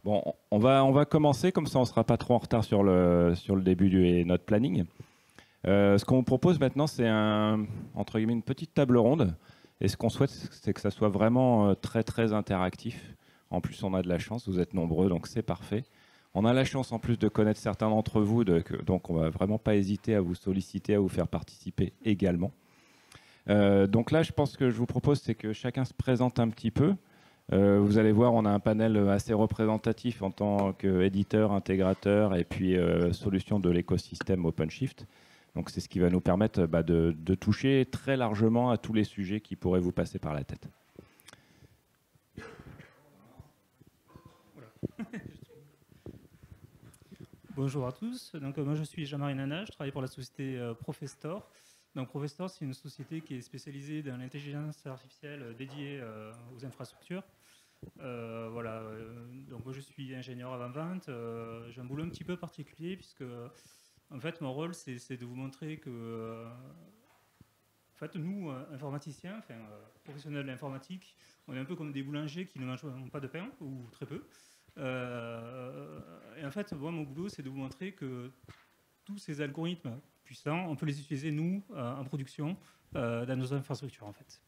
Bon, on va commencer, comme ça on ne sera pas trop en retard sur le début de notre planning. Ce qu'on vous propose maintenant, c'est entre guillemets, une petite table ronde. Et ce qu'on souhaite, c'est que ça soit vraiment très très interactif. En plus, on a de la chance, vous êtes nombreux, donc c'est parfait. On a la chance en plus de connaître certains d'entre vous, donc on ne va vraiment pas hésiter à vous solliciter, à vous faire participer également. Donc là, je pense que je vous propose, c'est que chacun se présente un petit peu. Vous allez voir, on a un panel assez représentatif en tant qu'éditeur, intégrateur et puis solution de l'écosystème OpenShift. Donc c'est ce qui va nous permettre de toucher très largement à tous les sujets qui pourraient vous passer par la tête. Bonjour à tous. Donc, moi, je suis Jean-Marie Nana, je travaille pour la société Profestor. Donc, Profestor, c'est une société qui est spécialisée dans l'intelligence artificielle dédiée aux infrastructures. Voilà. Donc, moi, je suis ingénieur avant-vente. J'ai un boulot un petit peu particulier puisque, en fait, mon rôle, c'est de vous montrer que, en fait, nous, informaticiens, professionnels de l'informatique, on est un peu comme des boulangers qui ne mangent pas de pain, ou très peu. Et en fait, moi, mon boulot, c'est de vous montrer que tous ces algorithmes puissants, on peut les utiliser, nous, en production, dans nos infrastructures, en fait.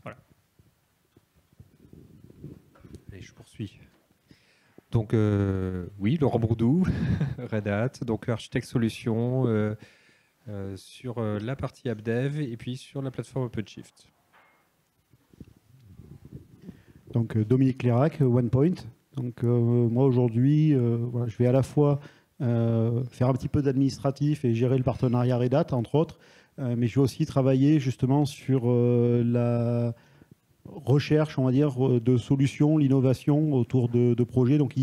Voilà. Allez, je poursuis. Donc, oui, Laurent Bourdou, Red Hat, donc architecte solution sur la partie AppDev et puis sur la plateforme OpenShift. Donc, Dominique Lérac, OnePoint. Donc, moi, aujourd'hui, voilà, je vais à la fois faire un petit peu d'administratif et gérer le partenariat Red Hat, entre autres, mais je vais aussi travailler justement sur la recherche, on va dire, de solutions, l'innovation autour de projets. Donc,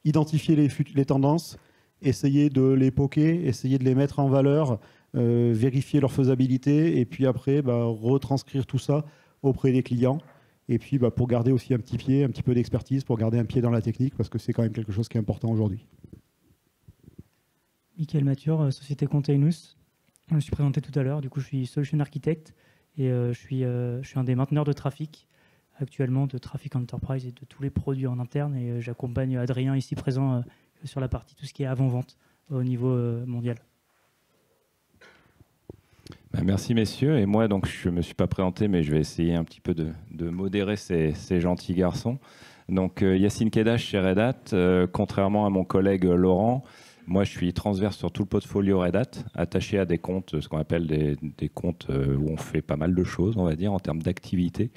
identifier les tendances, essayer de les poker, essayer de les mettre en valeur, vérifier leur faisabilité, et puis après, retranscrire tout ça auprès des clients. Et puis, pour garder aussi un petit peu d'expertise, pour garder un pied dans la technique, parce que c'est quand même quelque chose qui est important aujourd'hui. Michael Mathur, Société Containous. Je me suis présenté tout à l'heure. Du coup, je suis Solution Architect et je suis un des mainteneurs de trafic actuellement, de Traffic Enterprise et de tous les produits en interne. Et j'accompagne Adrien, ici présent, sur la partie tout ce qui est avant-vente au niveau mondial. Merci messieurs, et moi donc je ne me suis pas présenté mais je vais essayer un petit peu de modérer ces gentils garçons. Donc Yacine Kedash chez Red Hat, contrairement à mon collègue Laurent, moi je suis transverse sur tout le portfolio Red Hat, attaché à des comptes, ce qu'on appelle des comptes où on fait pas mal de choses on va dire en termes d'activité.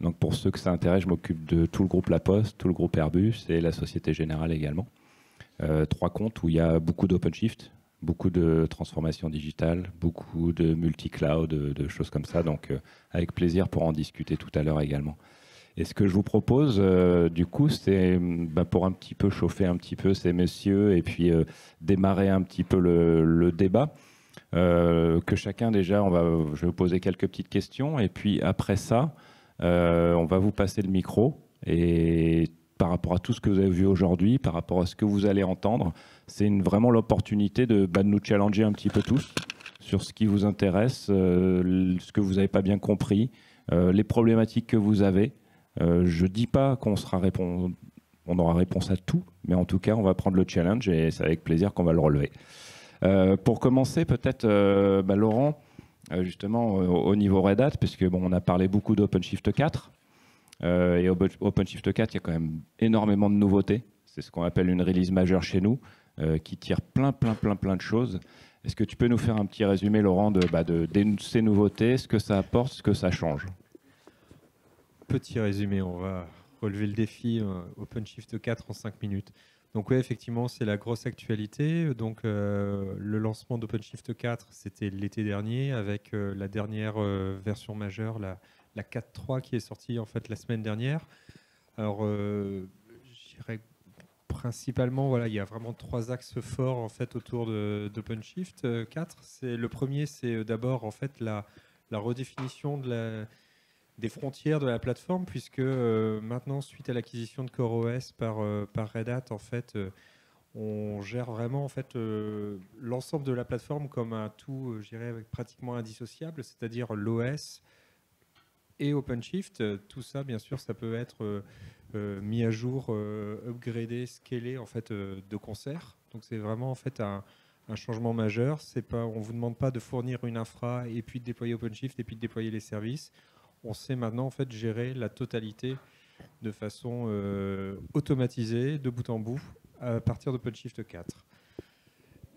Donc pour ceux que ça intéresse, je m'occupe de tout le groupe La Poste, tout le groupe Airbus et la Société Générale également. 3 comptes où il y a beaucoup d'OpenShift, beaucoup de transformation digitale, beaucoup de multi-cloud, de choses comme ça. Donc, avec plaisir pour en discuter tout à l'heure également. Et ce que je vous propose, du coup, c'est pour un petit peu chauffer un petit peu ces messieurs et puis démarrer un petit peu le débat. Que chacun, déjà, je vais vous poser quelques petites questions. Et puis, après ça, on va vous passer le micro. Et par rapport à tout ce que vous avez vu aujourd'hui, par rapport à ce que vous allez entendre, c'est vraiment l'opportunité de nous challenger un petit peu tous sur ce qui vous intéresse, ce que vous n'avez pas bien compris, les problématiques que vous avez. Je ne dis pas qu'on aura réponse à tout, mais en tout cas, on va prendre le challenge et c'est avec plaisir qu'on va le relever. Pour commencer, peut-être, Laurent, justement, au niveau Red Hat, puisque on a parlé beaucoup d'OpenShift 4. Et OpenShift 4, il y a quand même énormément de nouveautés. C'est ce qu'on appelle une release majeure chez nous, qui tire plein de choses. Est-ce que tu peux nous faire un petit résumé, Laurent, de ces nouveautés, ce que ça apporte, ce que ça change? Petit résumé, on va relever le défi OpenShift 4 en 5 minutes. Donc oui, effectivement, c'est la grosse actualité. Donc le lancement d'OpenShift 4, c'était l'été dernier, avec la dernière version majeure, la 4.3 qui est sortie en fait la semaine dernière. Alors, je dirais principalement, voilà, il y a vraiment 3 axes forts en fait autour d'OpenShift 4. Le premier, c'est d'abord en fait la redéfinition des frontières de la plateforme, puisque maintenant, suite à l'acquisition de CoreOS par Red Hat, en fait, on gère vraiment en fait l'ensemble de la plateforme comme un tout, je dirais, pratiquement indissociable, c'est-à-dire l'OS et OpenShift. Tout ça, bien sûr, ça peut être mis à jour, upgradé, scalé en fait, de concert. Donc c'est vraiment en fait un changement majeur. C'est pas, on ne vous demande pas de fournir une infra et puis de déployer OpenShift et puis de déployer les services. On sait maintenant en fait gérer la totalité de façon automatisée, de bout en bout, à partir d'OpenShift 4.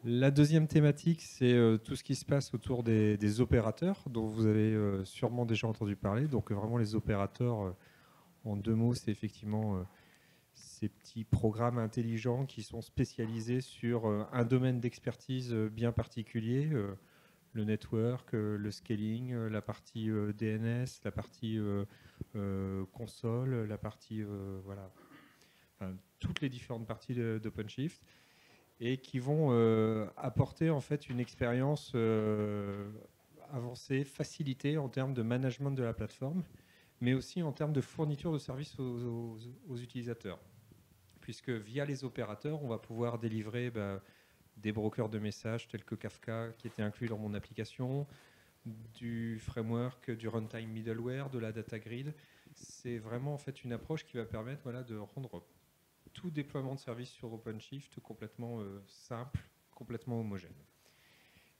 La deuxième thématique, c'est tout ce qui se passe autour des opérateurs, dont vous avez sûrement déjà entendu parler. Donc vraiment les opérateurs, en deux mots, c'est effectivement ces petits programmes intelligents qui sont spécialisés sur un domaine d'expertise bien particulier, le network, le scaling, la partie DNS, la partie console, la partie voilà, enfin, toutes les différentes parties d'OpenShift, et qui vont apporter en fait une expérience avancée, facilitée en termes de management de la plateforme, mais aussi en termes de fourniture de services aux utilisateurs. Puisque via les opérateurs, on va pouvoir délivrer des brokers de messages tels que Kafka, qui était inclus dans mon application, du framework, du runtime middleware, de la data grid. C'est vraiment en fait une approche qui va permettre voilà, de rendre tout déploiement de services sur OpenShift complètement simple, complètement homogène.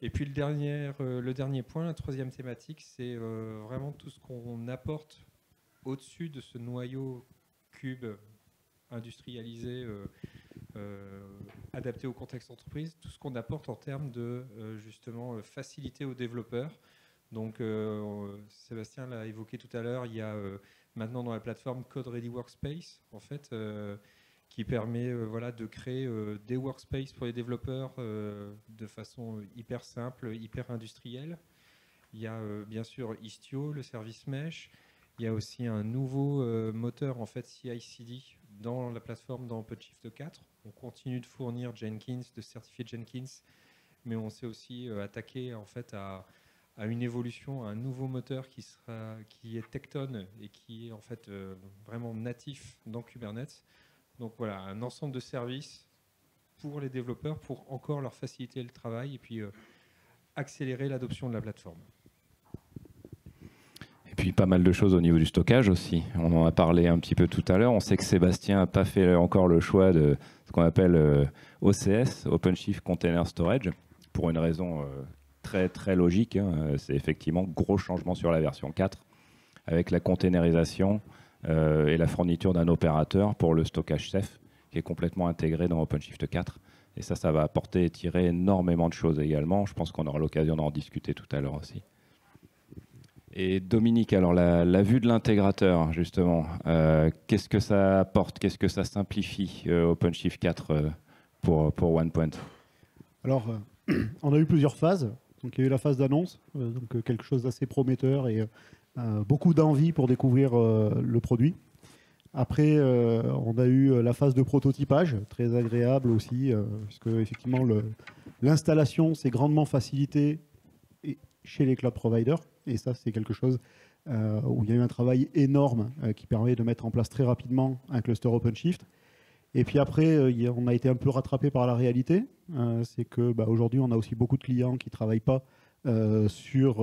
Et puis le dernier point, la troisième thématique, c'est vraiment tout ce qu'on apporte au-dessus de ce noyau cube industrialisé, adapté au contexte entreprise, tout ce qu'on apporte en termes de justement facilité aux développeurs. Donc Sébastien l'a évoqué tout à l'heure, il y a maintenant dans la plateforme Code Ready Workspace, en fait, qui permet voilà, de créer des workspaces pour les développeurs de façon hyper simple, hyper industrielle. Il y a bien sûr Istio, le service mesh. Il y a aussi un nouveau moteur en fait CI/CD dans la plateforme dans OpenShift 4. On continue de fournir Jenkins, de certifier Jenkins, mais on s'est aussi attaqué en fait à une évolution, à un nouveau moteur qui est Tekton et qui est en fait vraiment natif dans Kubernetes. Donc voilà, un ensemble de services pour les développeurs pour encore leur faciliter le travail et puis accélérer l'adoption de la plateforme. Et puis pas mal de choses au niveau du stockage aussi. On en a parlé un petit peu tout à l'heure. On sait que Sébastien n'a pas fait encore le choix de ce qu'on appelle OCS, OpenShift Container Storage, pour une raison très, très logique. Hein. C'est effectivement gros changement sur la version 4, avec la containerisation et la fourniture d'un opérateur pour le stockage Ceph, qui est complètement intégré dans OpenShift 4. Et ça va apporter et tirer énormément de choses également. Je pense qu'on aura l'occasion d'en discuter tout à l'heure aussi. Et Dominique, alors la vue de l'intégrateur, justement, qu'est-ce que ça apporte, qu'est-ce que ça simplifie OpenShift 4 pour OnePoint? Alors, on a eu plusieurs phases. Donc, il y a eu la phase d'annonce, donc quelque chose d'assez prometteur et beaucoup d'envie pour découvrir le produit. Après, on a eu la phase de prototypage, très agréable aussi, puisque effectivement l'installation s'est grandement facilitée chez les cloud providers. Et ça, c'est quelque chose où il y a eu un travail énorme qui permet de mettre en place très rapidement un cluster OpenShift. Et puis après, on a été un peu rattrapé par la réalité. C'est que aujourd'hui, on a aussi beaucoup de clients qui ne travaillent pas sur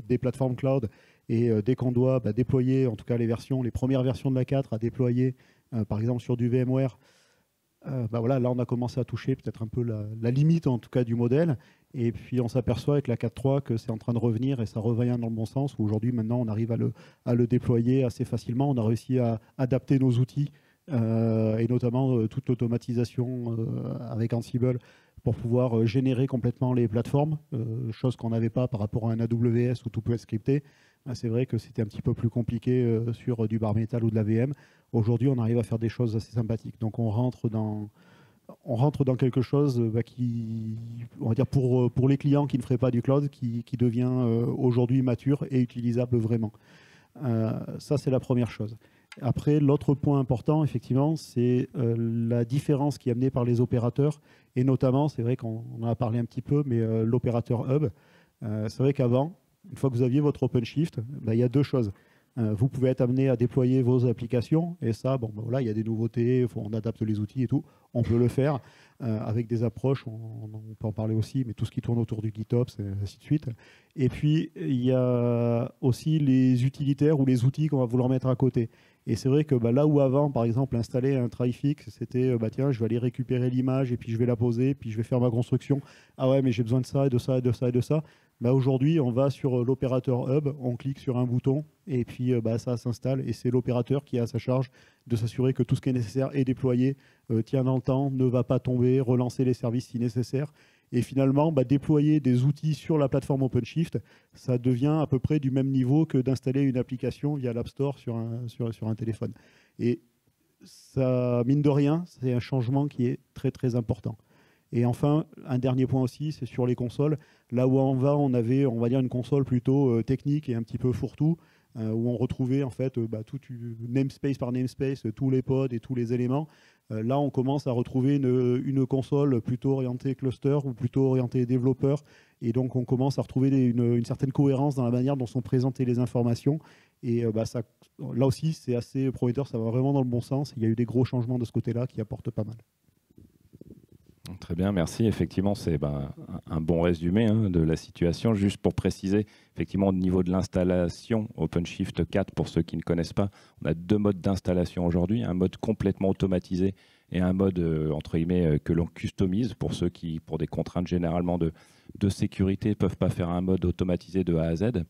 des plateformes cloud. Et dès qu'on doit déployer, en tout cas les premières versions de la 4 à déployer, par exemple sur du VMware, voilà, là on a commencé à toucher peut-être un peu la limite en tout cas du modèle. Et puis on s'aperçoit avec la 4.3 que c'est en train de revenir et ça revient dans le bon sens. Aujourd'hui maintenant on arrive à le déployer assez facilement. On a réussi à adapter nos outils et notamment toute l'automatisation avec Ansible pour pouvoir générer complètement les plateformes, chose qu'on n'avait pas par rapport à un AWS où tout peut être scripté. C'est vrai que c'était un petit peu plus compliqué sur du bare metal ou de la VM. Aujourd'hui, on arrive à faire des choses assez sympathiques. Donc, on rentre dans quelque chose qui, on va dire, pour les clients qui ne feraient pas du cloud, qui devient aujourd'hui mature et utilisable vraiment. Ça, c'est la première chose. Après, l'autre point important, effectivement, c'est la différence qui est amenée par les opérateurs. Et notamment, c'est vrai qu'on en a parlé un petit peu, mais l'opérateur hub, c'est vrai qu'avant, une fois que vous aviez votre OpenShift, il y a deux choses. vous pouvez être amené à déployer vos applications. Et ça, bon, ben voilà, il y a des nouveautés, on adapte les outils et tout. On peut le faire avec des approches, on peut en parler aussi, mais tout ce qui tourne autour du GitOps, et ainsi de suite. Et puis, il y a aussi les utilitaires ou les outils qu'on va vouloir mettre à côté. Et c'est vrai que là où avant, par exemple, installer un Trifix, c'était tiens, je vais aller récupérer l'image et puis je vais la poser, puis je vais faire ma construction. Ah ouais, mais j'ai besoin de ça, et de ça, et de ça, et de ça. Aujourd'hui, on va sur l'opérateur Hub, on clique sur un bouton et puis ça s'installe. Et c'est l'opérateur qui a à sa charge de s'assurer que tout ce qui est nécessaire est déployé, tient dans le temps, ne va pas tomber, relancer les services si nécessaire. Et finalement, déployer des outils sur la plateforme OpenShift, ça devient à peu près du même niveau que d'installer une application via l'App Store sur un téléphone. Et ça, mine de rien, c'est un changement qui est très très important. Et enfin, un dernier point aussi, c'est sur les consoles. Là où on avait, on va dire, une console plutôt technique et un petit peu fourre-tout, où on retrouvait en fait tout namespace par namespace, tous les pods et tous les éléments. Là, on commence à retrouver une console plutôt orientée cluster ou plutôt orientée développeur. Et donc, on commence à retrouver une certaine cohérence dans la manière dont sont présentées les informations. Et ça, là aussi, c'est assez prometteur, ça va vraiment dans le bon sens. Il y a eu des gros changements de ce côté-là qui apportent pas mal. Très bien, merci. Effectivement, c'est un bon résumé de la situation. Juste pour préciser, effectivement, au niveau de l'installation OpenShift 4, pour ceux qui ne connaissent pas, on a 2 modes d'installation aujourd'hui, un mode complètement automatisé et un mode entre guillemets que l'on customise pour ceux qui, pour des contraintes généralement de sécurité, ne peuvent pas faire un mode automatisé de A à Z.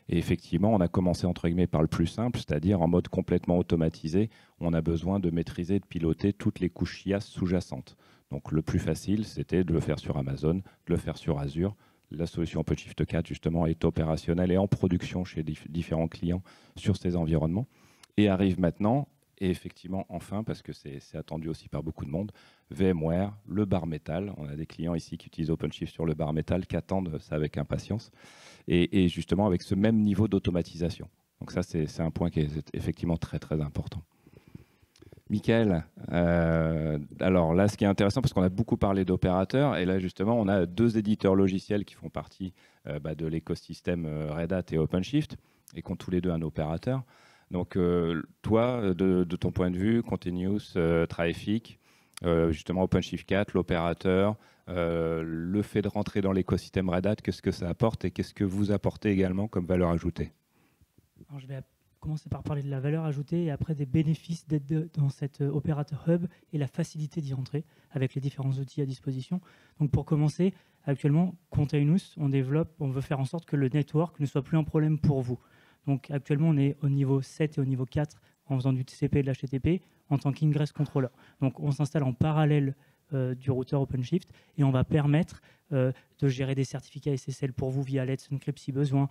Et effectivement, on a commencé entre guillemets par le plus simple, c'est-à-dire en mode complètement automatisé, on a besoin de maîtriser, de piloter toutes les couches IaaS sous-jacentes. Donc le plus facile, c'était de le faire sur Amazon, de le faire sur Azure. La solution OpenShift 4, justement, est opérationnelle et en production chez différents clients sur ces environnements. Et arrive maintenant, et effectivement, enfin, parce que c'est attendu aussi par beaucoup de monde, VMware, le bare metal. On a des clients ici qui utilisent OpenShift sur le bare metal, qui attendent ça avec impatience. Et justement, avec ce même niveau d'automatisation. Donc ça, c'est un point qui est effectivement très, très important. Michael, alors là, ce qui est intéressant, parce qu'on a beaucoup parlé d'opérateurs, et là, justement, on a 2 éditeurs logiciels qui font partie de l'écosystème Red Hat et OpenShift, et qui ont tous les 2 un opérateur. Donc, toi, de ton point de vue, Continuous, Traffic, justement OpenShift 4, l'opérateur, le fait de rentrer dans l'écosystème Red Hat, qu'est-ce que ça apporte et qu'est-ce que vous apportez également comme valeur ajoutée? Alors, je vais commencer par parler de la valeur ajoutée et après des bénéfices d'être dans cet opérateur hub et la facilité d'y rentrer avec les différents outils à disposition. Donc pour commencer, actuellement, Containous, on veut faire en sorte que le network ne soit plus un problème pour vous. Donc actuellement, on est au niveau 7 et au niveau 4 en faisant du TCP et de l'HTTP en tant qu'ingress controller. Donc on s'installe en parallèle du routeur OpenShift et on va permettre de gérer des certificats SSL pour vous via Let's Encrypt si besoin.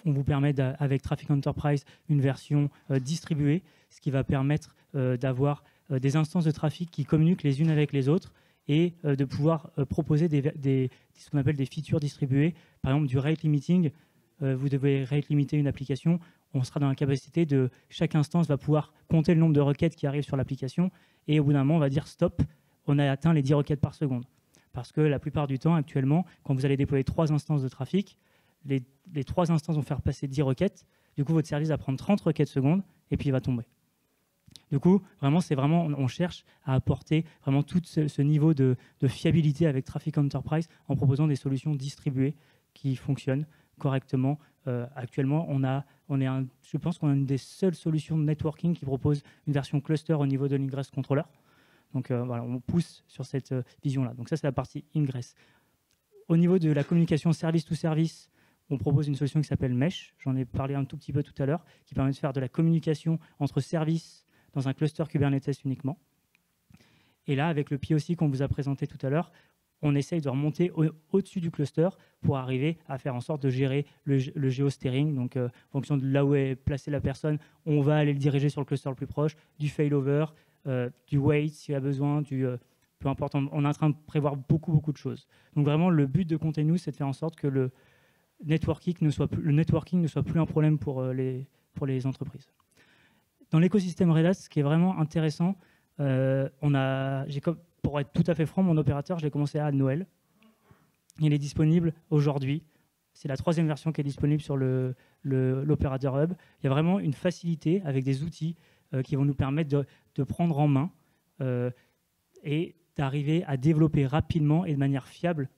On vous permet, avec Traffic Enterprise, une version distribuée, ce qui va permettre d'avoir des instances de trafic qui communiquent les unes avec les autres et de pouvoir proposer ce qu'on appelle des features distribuées. Par exemple, du rate limiting. Vous devez rate limiter une application. On sera dans la capacité de... Chaque instance va pouvoir compter le nombre de requêtes qui arrivent sur l'application et au bout d'un moment, on va dire stop, on a atteint les 10 requêtes par seconde. Parce que la plupart du temps, actuellement, quand vous allez déployer 3 instances de trafic, les 3 instances vont faire passer 10 requêtes. Du coup, votre service va prendre 30 requêtes secondes et puis il va tomber. Du coup, on cherche à apporter vraiment tout ce niveau de fiabilité avec Traffic Enterprise en proposant des solutions distribuées qui fonctionnent correctement. Actuellement, je pense qu'on a une des seules solutions de networking qui propose une version cluster au niveau de l'ingress controller. Donc voilà, on pousse sur cette vision-là. Donc ça, c'est la partie ingress. Au niveau de la communication service to service, on propose une solution qui s'appelle Mesh. J'en ai parlé un tout petit peu tout à l'heure, qui permet de faire de la communication entre services dans un cluster Kubernetes uniquement. Et là, avec le POC qu'on vous a présenté tout à l'heure, on essaye de remonter au-dessus du cluster pour arriver à faire en sorte de gérer le géosteering. Donc, en fonction de là où est placée la personne, on va aller le diriger sur le cluster le plus proche, du failover, du wait s'il y a besoin, peu importe. On est en train de prévoir beaucoup de choses. Donc, vraiment, le but de Containous, c'est de faire en sorte que le networking ne soit plus un problème pour les entreprises. Dans l'écosystème Red Hat, ce qui est vraiment intéressant, pour être tout à fait franc, mon opérateur, je l'ai commencé à Noël. Il est disponible aujourd'hui C'est la 3e version qui est disponible sur l'Operator Hub. Il y a vraiment une facilité avec des outils qui vont nous permettre de prendre en main et d'arriver à développer rapidement et de manière fiable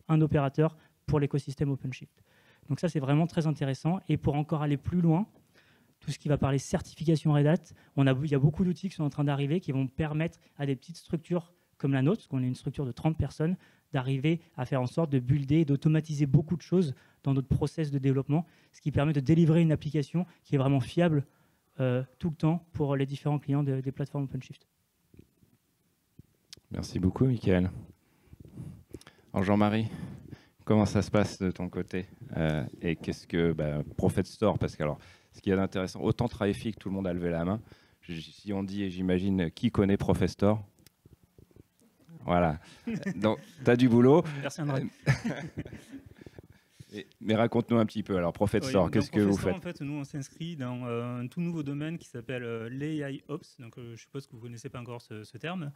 un opérateur pour l'écosystème OpenShift. Donc ça, c'est vraiment très intéressant. Et pour encore aller plus loin, tout ce qui va parler certification Red Hat, il y a beaucoup d'outils qui sont en train d'arriver qui vont permettre à des petites structures comme la nôtre, parce qu'on est une structure de 30 personnes, d'arriver à faire en sorte de builder, d'automatiser beaucoup de choses dans notre process de développement, ce qui permet de délivrer une application qui est vraiment fiable tout le temps pour les différents clients des plateformes OpenShift. Merci beaucoup, Michael. Alors Jean-Marie, comment ça se passe de ton côté et qu'est-ce que Prophet Store, parce que alors, ce qu'il y a d'intéressant, autant Traffic, tout le monde a levé la main. Si on dit, et j'imagine, qui connaît Prophet Store? Voilà. Donc, tu as du boulot. Merci André. Mais raconte-nous un petit peu. Alors, Prophet Store, qu'est-ce que vous faites? En fait, nous, on s'inscrit dans un tout nouveau domaine qui s'appelle l'AI-Ops. Donc, je suppose que vous ne connaissez pas encore ce terme.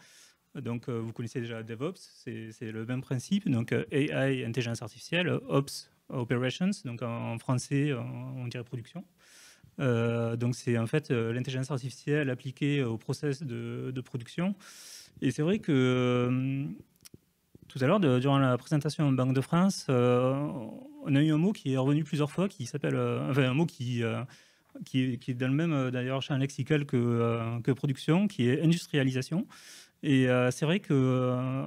Donc, vous connaissez déjà DevOps, c'est le même principe. Donc, AI, intelligence artificielle, Ops, Operations. Donc, en français, on dirait production. Donc, c'est en fait l'intelligence artificielle appliquée au process de production. Et c'est vrai que tout à l'heure, durant la présentation en Banque de France, on a eu un mot qui est revenu plusieurs fois, qui s'appelle, un mot qui est dans le même d'ailleurs champ lexical que production, qui est industrialisation. Et c'est vrai que,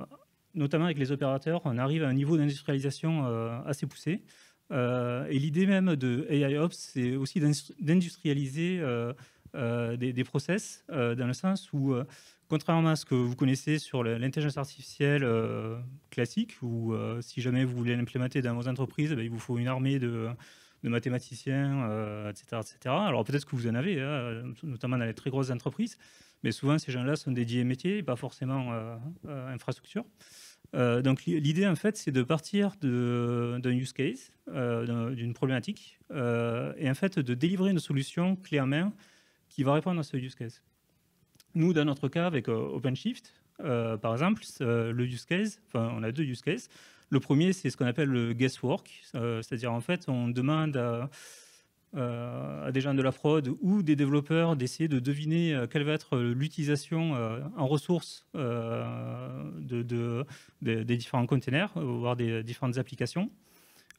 notamment avec les opérateurs, on arrive à un niveau d'industrialisation assez poussé. Et l'idée même de AIOps, c'est aussi d'industrialiser des process, dans le sens où, contrairement à ce que vous connaissez sur l'intelligence artificielle classique, où si jamais vous voulez l'implémenter dans vos entreprises, il vous faut une armée de mathématiciens, etc., etc. Alors peut-être que vous en avez, notamment dans les très grosses entreprises, mais souvent ces gens-là sont dédiés métiers, pas forcément infrastructure. Donc l'idée en fait, c'est de partir d'un use case, d'une problématique, et en fait de délivrer une solution clé en main qui va répondre à ce use case. Nous, dans notre cas, avec OpenShift, par exemple, le use case, enfin, on a 2 use cases. Le premier, c'est ce qu'on appelle le guesswork, c'est-à-dire en fait, on demande à des gens de la fraude ou des développeurs d'essayer de deviner quelle va être l'utilisation en ressources des différents containers, voire des différentes applications.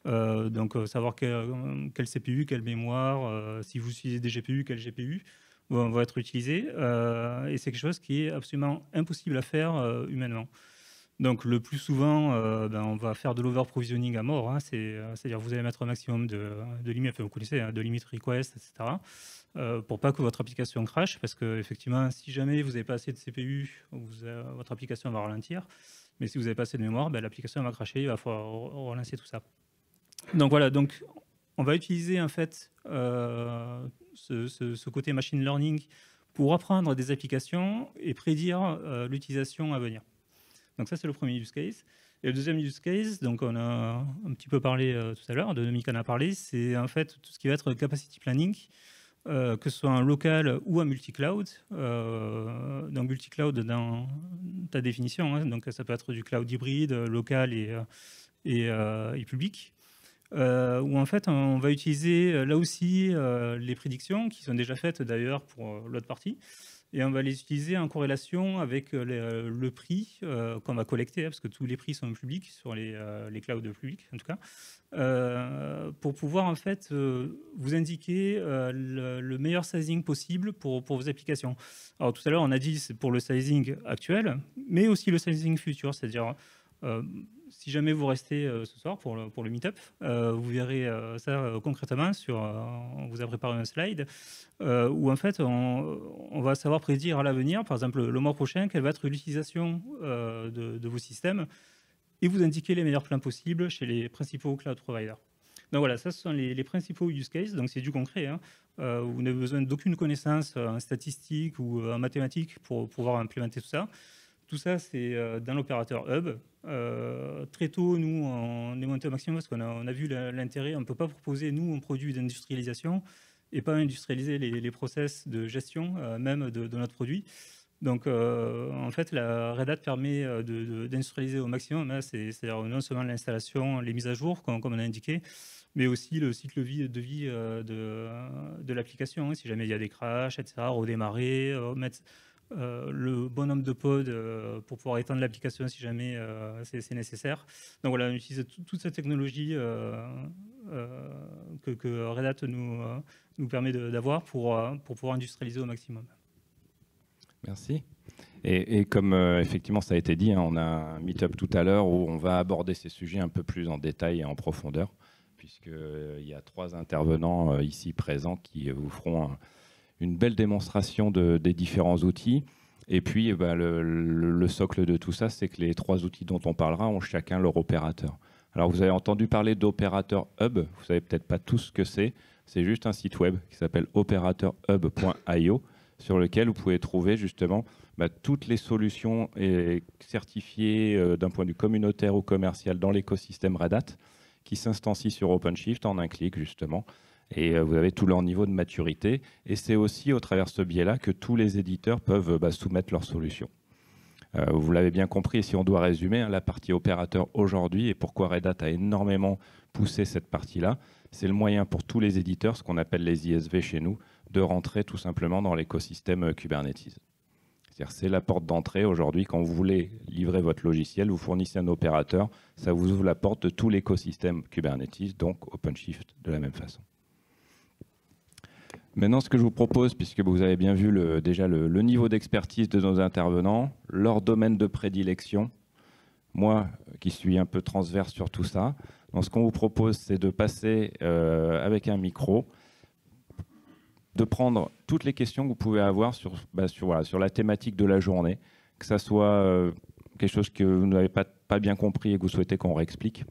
Donc, savoir quel CPU, quelle mémoire, si vous utilisez des GPU, quel GPU vont être utilisés. Et c'est quelque chose qui est absolument impossible à faire humainement. Donc, le plus souvent, on va faire de l'over-provisioning à mort. Hein, c'est-à-dire vous allez mettre un maximum de limites, enfin, vous connaissez, hein, de limit request, etc. Pour pas que votre application crache. Parce qu'effectivement, si jamais vous n'avez pas assez de CPU, votre application va ralentir. Mais si vous n'avez pas assez de mémoire, l'application va cracher, il va falloir relancer tout ça. Donc voilà, donc on va utiliser en fait ce côté machine learning pour apprendre des applications et prédire l'utilisation à venir. Donc ça, c'est le premier use case. Et le deuxième use case, donc on a un petit peu parlé tout à l'heure, Dominique en a parlé, c'est en fait tout ce qui va être capacity planning, que ce soit un local ou un multi-cloud. Donc multi-cloud dans ta définition, hein, donc ça peut être du cloud hybride, local et public. Où en fait on va utiliser là aussi les prédictions qui sont déjà faites d'ailleurs pour l'autre partie, et on va les utiliser en corrélation avec le prix qu'on va collecter, parce que tous les prix sont publics sur les clouds publics en tout cas, pour pouvoir en fait vous indiquer le meilleur sizing possible pour vos applications. Alors tout à l'heure on a dit c'est pour le sizing actuel, mais aussi le sizing futur, c'est-à-dire si jamais vous restez ce soir pour le meet-up, vous verrez ça concrètement on vous a préparé un slide où en fait on va savoir prédire à l'avenir, par exemple le mois prochain, quelle va être l'utilisation de vos systèmes et vous indiquer les meilleurs plans possibles chez les principaux cloud providers. Donc voilà, ça ce sont les principaux use cases, donc c'est du concret. Hein. Vous n'avez besoin d'aucune connaissance en statistique ou en mathématiques pour pouvoir implémenter tout ça. Tout ça, c'est dans l'opérateur Hub. Très tôt, nous, on est monté au maximum parce qu'on a vu l'intérêt. On ne peut pas proposer, nous, un produit d'industrialisation et pas industrialiser les process de gestion même de notre produit. Donc, en fait, la Red Hat permet d'industrialiser au maximum. Hein, c'est-à-dire non seulement l'installation, les mises à jour, comme on a indiqué, mais aussi le cycle de vie de l'application. Hein, si jamais il y a des crashs, etc., redémarrer, mettre le bon nombre de pods pour pouvoir éteindre l'application si jamais c'est nécessaire. Donc voilà, on utilise toute cette technologie que Red Hat nous permet d'avoir pour pouvoir industrialiser au maximum. Merci. Et comme effectivement ça a été dit, hein, on a un meet-up tout à l'heure où on va aborder ces sujets un peu plus en détail et en profondeur, puisqu'il y a 3 intervenants ici présents qui vous feront une belle démonstration des différents outils. Et puis le socle de tout ça, c'est que les 3 outils dont on parlera ont chacun leur opérateur. Alors vous avez entendu parler d'Operator Hub, vous savez peut-être pas tous ce que c'est juste un site web qui s'appelle operatorhub.io, sur lequel vous pouvez trouver justement toutes les solutions certifiées d'un point de vue communautaire ou commercial dans l'écosystème Red Hat qui s'instancient sur OpenShift en un clic justement. Et vous avez tout leur niveau de maturité. Et c'est aussi au travers de ce biais-là que tous les éditeurs peuvent soumettre leurs solutions. Vous l'avez bien compris, si on doit résumer, hein, la partie opérateur aujourd'hui et pourquoi Red Hat a énormément poussé cette partie-là, c'est le moyen pour tous les éditeurs, ce qu'on appelle les ISV chez nous, de rentrer tout simplement dans l'écosystème Kubernetes. C'est-à-dire c'est la porte d'entrée aujourd'hui. Quand vous voulez livrer votre logiciel, vous fournissez un opérateur, ça vous ouvre la porte de tout l'écosystème Kubernetes, donc OpenShift de la même façon. Maintenant, ce que je vous propose, puisque vous avez bien vu déjà le niveau d'expertise de nos intervenants, leur domaine de prédilection, moi qui suis un peu transverse sur tout ça, donc ce qu'on vous propose, c'est de passer avec un micro, de prendre toutes les questions que vous pouvez avoir sur la thématique de la journée, que ça soit quelque chose que vous n'avez pas bien compris et que vous souhaitez qu'on réexplique,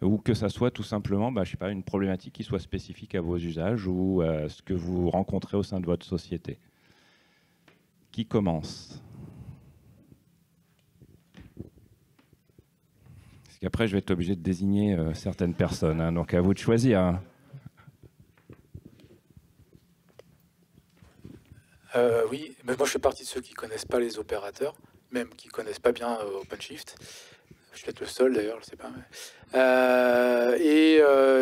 ou que ça soit tout simplement je sais pas, une problématique qui soit spécifique à vos usages ou à ce que vous rencontrez au sein de votre société. Qui commence? Parce qu'après, je vais être obligé de désigner certaines personnes, hein, donc à vous de choisir. Hein. Oui, mais moi je fais partie de ceux qui ne connaissent pas les opérateurs, même qui ne connaissent pas bien OpenShift. Je suis peut-être le seul d'ailleurs, je ne sais pas.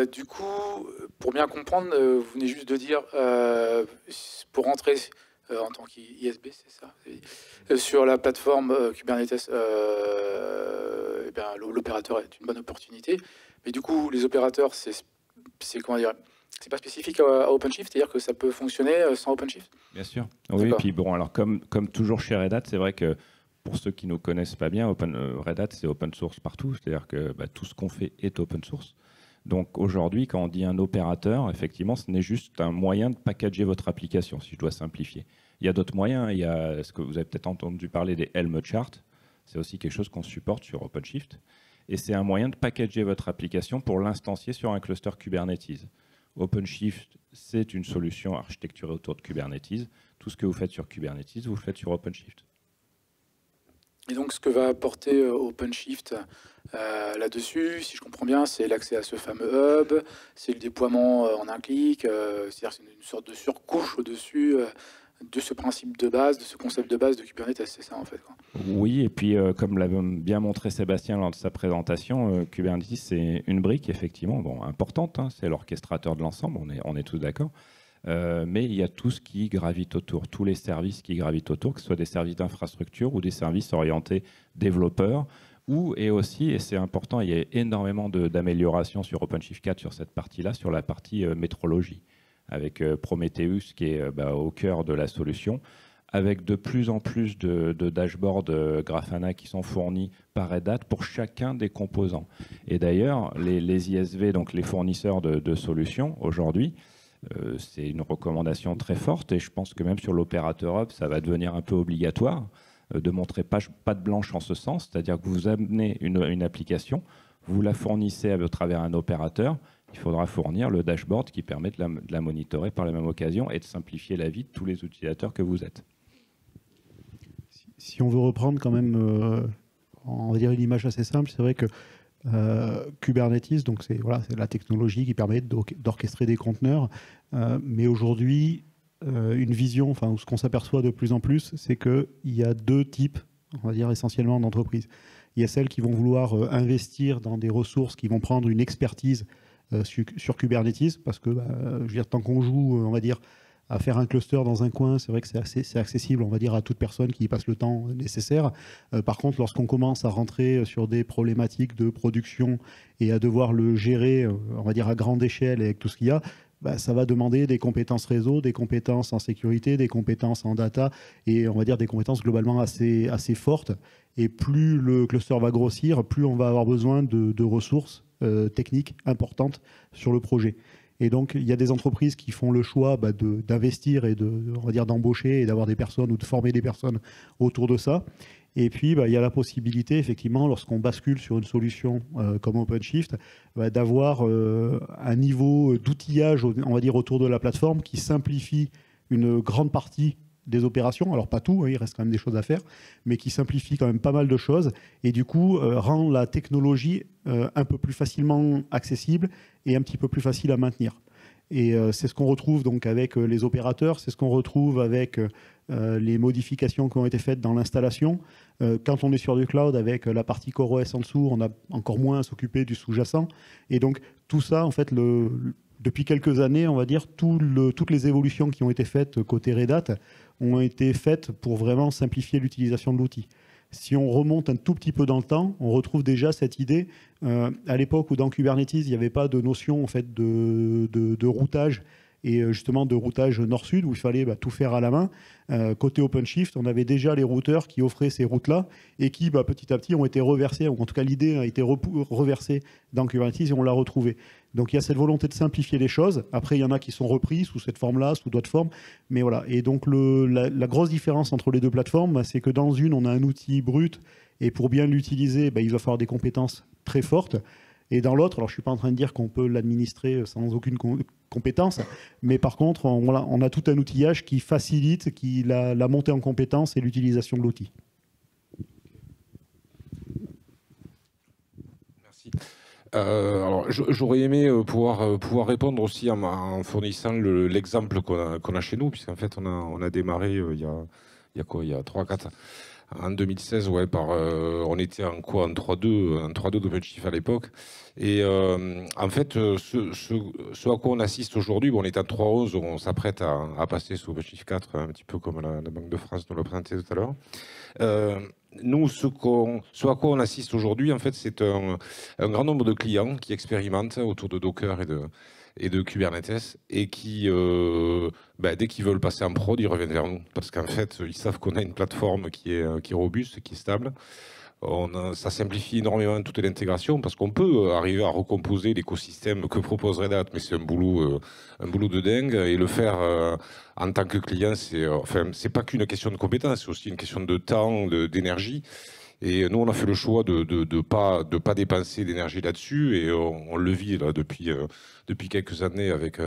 Du coup, pour bien comprendre, vous venez juste de dire, pour rentrer en tant qu'ISB, c'est ça, sur la plateforme Kubernetes, l'opérateur est une bonne opportunité. Mais du coup, les opérateurs, c'est comment dire, c'est pas spécifique à OpenShift, c'est-à-dire que ça peut fonctionner sans OpenShift? Bien sûr. Oui, et puis bon, alors comme toujours chez Red Hat, c'est vrai que pour ceux qui ne nous connaissent pas bien, Red Hat, c'est open source partout, c'est-à-dire que tout ce qu'on fait est open source. Donc aujourd'hui, quand on dit un opérateur, effectivement, ce n'est juste un moyen de packager votre application, si je dois simplifier. Il y a d'autres moyens, il y a ce que vous avez peut-être entendu parler des Helm charts, c'est aussi quelque chose qu'on supporte sur OpenShift, et c'est un moyen de packager votre application pour l'instancier sur un cluster Kubernetes. OpenShift, c'est une solution architecturée autour de Kubernetes. Tout ce que vous faites sur Kubernetes, vous le faites sur OpenShift. Et donc, ce que va apporter OpenShift là-dessus, si je comprends bien, c'est l'accès à ce fameux hub, c'est le déploiement en un clic, c'est-à-dire c'est une sorte de surcouche au-dessus de ce principe de base, de ce concept de base de Kubernetes, c'est ça en fait, quoi. Oui, et puis comme l'a bien montré Sébastien lors de sa présentation, Kubernetes c'est une brique effectivement importante, hein, c'est l'orchestrateur de l'ensemble, on est tous d'accord. Mais il y a tout ce qui gravite autour, tous les services qui gravitent autour, que ce soit des services d'infrastructure ou des services orientés développeurs, et aussi, et c'est important, il y a énormément d'améliorations sur OpenShift 4 sur cette partie-là, sur la partie métrologie, avec Prometheus qui est au cœur de la solution, avec de plus en plus de dashboards Grafana qui sont fournis par Red Hat pour chacun des composants. Et d'ailleurs, les ISV, donc les fournisseurs de solutions, aujourd'hui, c'est une recommandation très forte et je pense que même sur l'opérateur hub, ça va devenir un peu obligatoire de montrer patte blanche en ce sens, c'est-à-dire que vous amenez une application, vous la fournissez à travers un opérateur, il faudra fournir le dashboard qui permet de la monitorer par la même occasion et de simplifier la vie de tous les utilisateurs que vous êtes. Si on veut reprendre quand même, on va dire une image assez simple, c'est vrai que Kubernetes, donc c'est la technologie qui permet d'orchestrer des conteneurs, mais aujourd'hui, une vision, enfin, ce qu'on s'aperçoit de plus en plus, c'est qu'il y a deux types, on va dire essentiellement, d'entreprises. Il y a celles qui vont vouloir investir dans des ressources, qui vont prendre une expertise sur Kubernetes, parce que, je veux dire, tant qu'on joue, on va dire, à faire un cluster dans un coin, c'est vrai que c'est accessible, on va dire, à toute personne qui y passe le temps nécessaire. Par contre, lorsqu'on commence à rentrer sur des problématiques de production et à devoir le gérer, on va dire, à grande échelle avec tout ce qu'il y a, ça va demander des compétences réseau, des compétences en sécurité, des compétences en data et on va dire des compétences globalement assez fortes. Et plus le cluster va grossir, plus on va avoir besoin de ressources techniques importantes sur le projet. Et donc, il y a des entreprises qui font le choix d'investir et on va dire d'embaucher et d'avoir des personnes ou de former des personnes autour de ça. Et puis, il y a la possibilité, effectivement, lorsqu'on bascule sur une solution comme OpenShift, d'avoir un niveau d'outillage, on va dire, autour de la plateforme qui simplifie une grande partie des opérations. Alors, pas tout, hein, il reste quand même des choses à faire, mais qui simplifie quand même pas mal de choses et du coup, rend la technologie un peu plus facilement accessible et un petit peu plus facile à maintenir. Et c'est ce qu'on retrouve donc avec les opérateurs, c'est ce qu'on retrouve avec les modifications qui ont été faites dans l'installation. Quand on est sur du cloud avec la partie CoreOS en dessous, on a encore moins à s'occuper du sous-jacent. Et donc tout ça, en fait, depuis quelques années, on va dire, toutes les évolutions qui ont été faites côté Red Hat ont été faites pour vraiment simplifier l'utilisation de l'outil. Si on remonte un tout petit peu dans le temps, on retrouve déjà cette idée, à l'époque où dans Kubernetes, il n'y avait pas de notion en fait, de routage, et justement de routage nord-sud, où il fallait tout faire à la main. Côté OpenShift, on avait déjà les routeurs qui offraient ces routes-là, et qui petit à petit ont été reversés, ou en tout cas l'idée a été reversée dans Kubernetes, et on l'a retrouvée. Donc il y a cette volonté de simplifier les choses. Après, il y en a qui sont repris sous cette forme-là, sous d'autres formes. Mais voilà. Et donc la grosse différence entre les deux plateformes, c'est que dans une, on a un outil brut et pour bien l'utiliser, il va falloir des compétences très fortes. Et dans l'autre, alors je ne suis pas en train de dire qu'on peut l'administrer sans aucune compétence, mais par contre, on a tout un outillage qui facilite la montée en compétences et l'utilisation de l'outil. Merci. Alors, j'aurais aimé pouvoir répondre aussi en fournissant l'exemple qu'on a chez nous, puisqu'en fait, on a démarré il y a 3-4 en 2016, on était en 3.2 d'OpenShift à l'époque. Et en fait, ce à quoi on assiste aujourd'hui, on est en 3.11, on s'apprête à passer sous OpenShift 4, un petit peu comme la Banque de France nous l'a présenté tout à l'heure. Nous, ce à quoi on assiste aujourd'hui, en fait, c'est un grand nombre de clients qui expérimentent autour de Docker et de Kubernetes et qui, dès qu'ils veulent passer en prod, ils reviennent vers nous parce qu'en fait, ils savent qu'on a une plateforme qui est robuste, qui est stable. Ça simplifie énormément toute l'intégration parce qu'on peut arriver à recomposer l'écosystème que propose Red Hat, mais c'est un boulot de dingue et le faire en tant que client, c'est pas qu'une question de compétence, c'est aussi une question de temps, d'énergie. Et nous, on a fait le choix de pas dépenser d'énergie là-dessus et on le vit là, depuis quelques années avec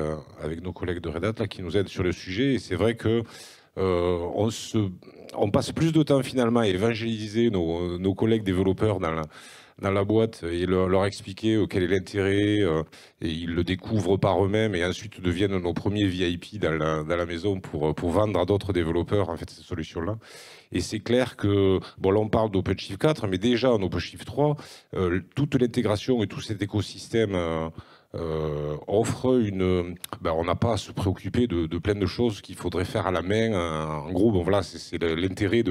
nos collègues de Red Hat là, qui nous aident sur le sujet. Et c'est vrai que on passe plus de temps finalement à évangéliser nos collègues développeurs dans la boîte et leur expliquer quel est l'intérêt et ils le découvrent par eux-mêmes et ensuite deviennent nos premiers VIP dans la maison pour vendre à d'autres développeurs en fait cette solution-là. Et c'est clair que, là on parle d'OpenShift 4, mais déjà en OpenShift 3, toute l'intégration et tout cet écosystème offre on n'a pas à se préoccuper de plein de choses qu'il faudrait faire à la main. En gros, c'est l'intérêt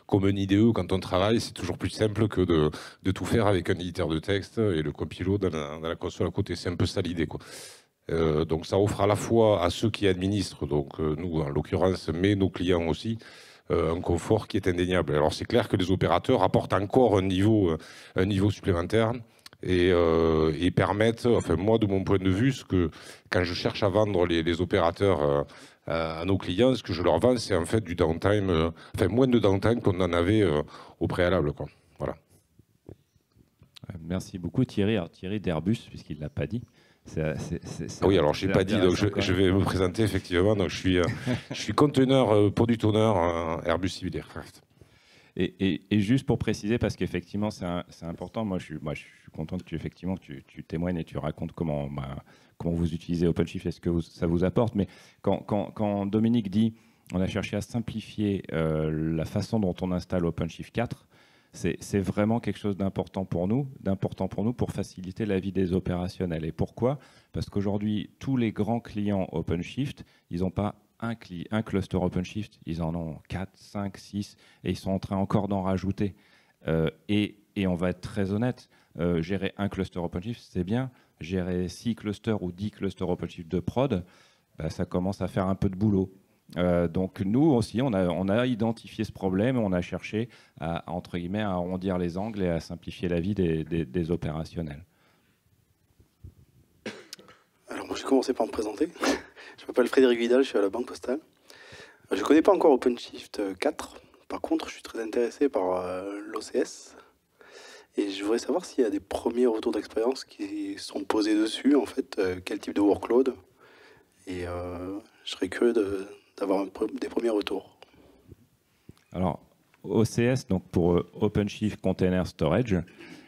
comme un IDE quand on travaille, c'est toujours plus simple que de tout faire avec un éditeur de texte et le compilo dans la console à côté. C'est un peu ça l'idée, quoi. Donc ça offre à la fois à ceux qui administrent, donc nous en l'occurrence, mais nos clients aussi, un confort qui est indéniable. Alors c'est clair que les opérateurs apportent encore un niveau supplémentaire et permettent, moi de mon point de vue, quand je cherche à vendre les opérateurs à nos clients, ce que je leur vends, c'est en fait du downtime, moins de downtime qu'on en avait au préalable, quoi. Voilà. Merci beaucoup Thierry. Alors, Thierry d'Airbus, puisqu'il ne l'a pas dit. Oui, alors je n'ai pas dit, donc je vais me présenter effectivement. Donc, je suis conteneur product owner Airbus Civil Aircraft. Et juste pour préciser, parce qu'effectivement, c'est important, moi je suis content que tu témoignes et tu racontes comment vous utilisez OpenShift et ce que ça vous apporte. Mais quand Dominique dit on a cherché à simplifier la façon dont on installe OpenShift 4, c'est vraiment quelque chose d'important pour nous pour faciliter la vie des opérationnels. Et pourquoi? Parce qu'aujourd'hui, tous les grands clients OpenShift, ils n'ont pas un cluster OpenShift, ils en ont 4, 5, 6, et ils sont en train encore d'en rajouter. Et on va être très honnête, gérer un cluster OpenShift, c'est bien. Gérer 6 clusters ou 10 clusters OpenShift de prod, ça commence à faire un peu de boulot. Donc nous aussi, on a identifié ce problème, on a cherché à, entre guillemets, à arrondir les angles et à simplifier la vie des opérationnels. Alors moi, je vais commencer par me présenter. Je m'appelle Frédéric Vidal, je suis à la Banque Postale. Je ne connais pas encore OpenShift 4. Par contre, je suis très intéressé par l'OCS. Et je voudrais savoir s'il y a des premiers retours d'expérience qui sont posés dessus, en fait, quel type de workload. Et je serais curieux d'avoir des premiers retours. Alors, OCS, donc pour OpenShift Container Storage.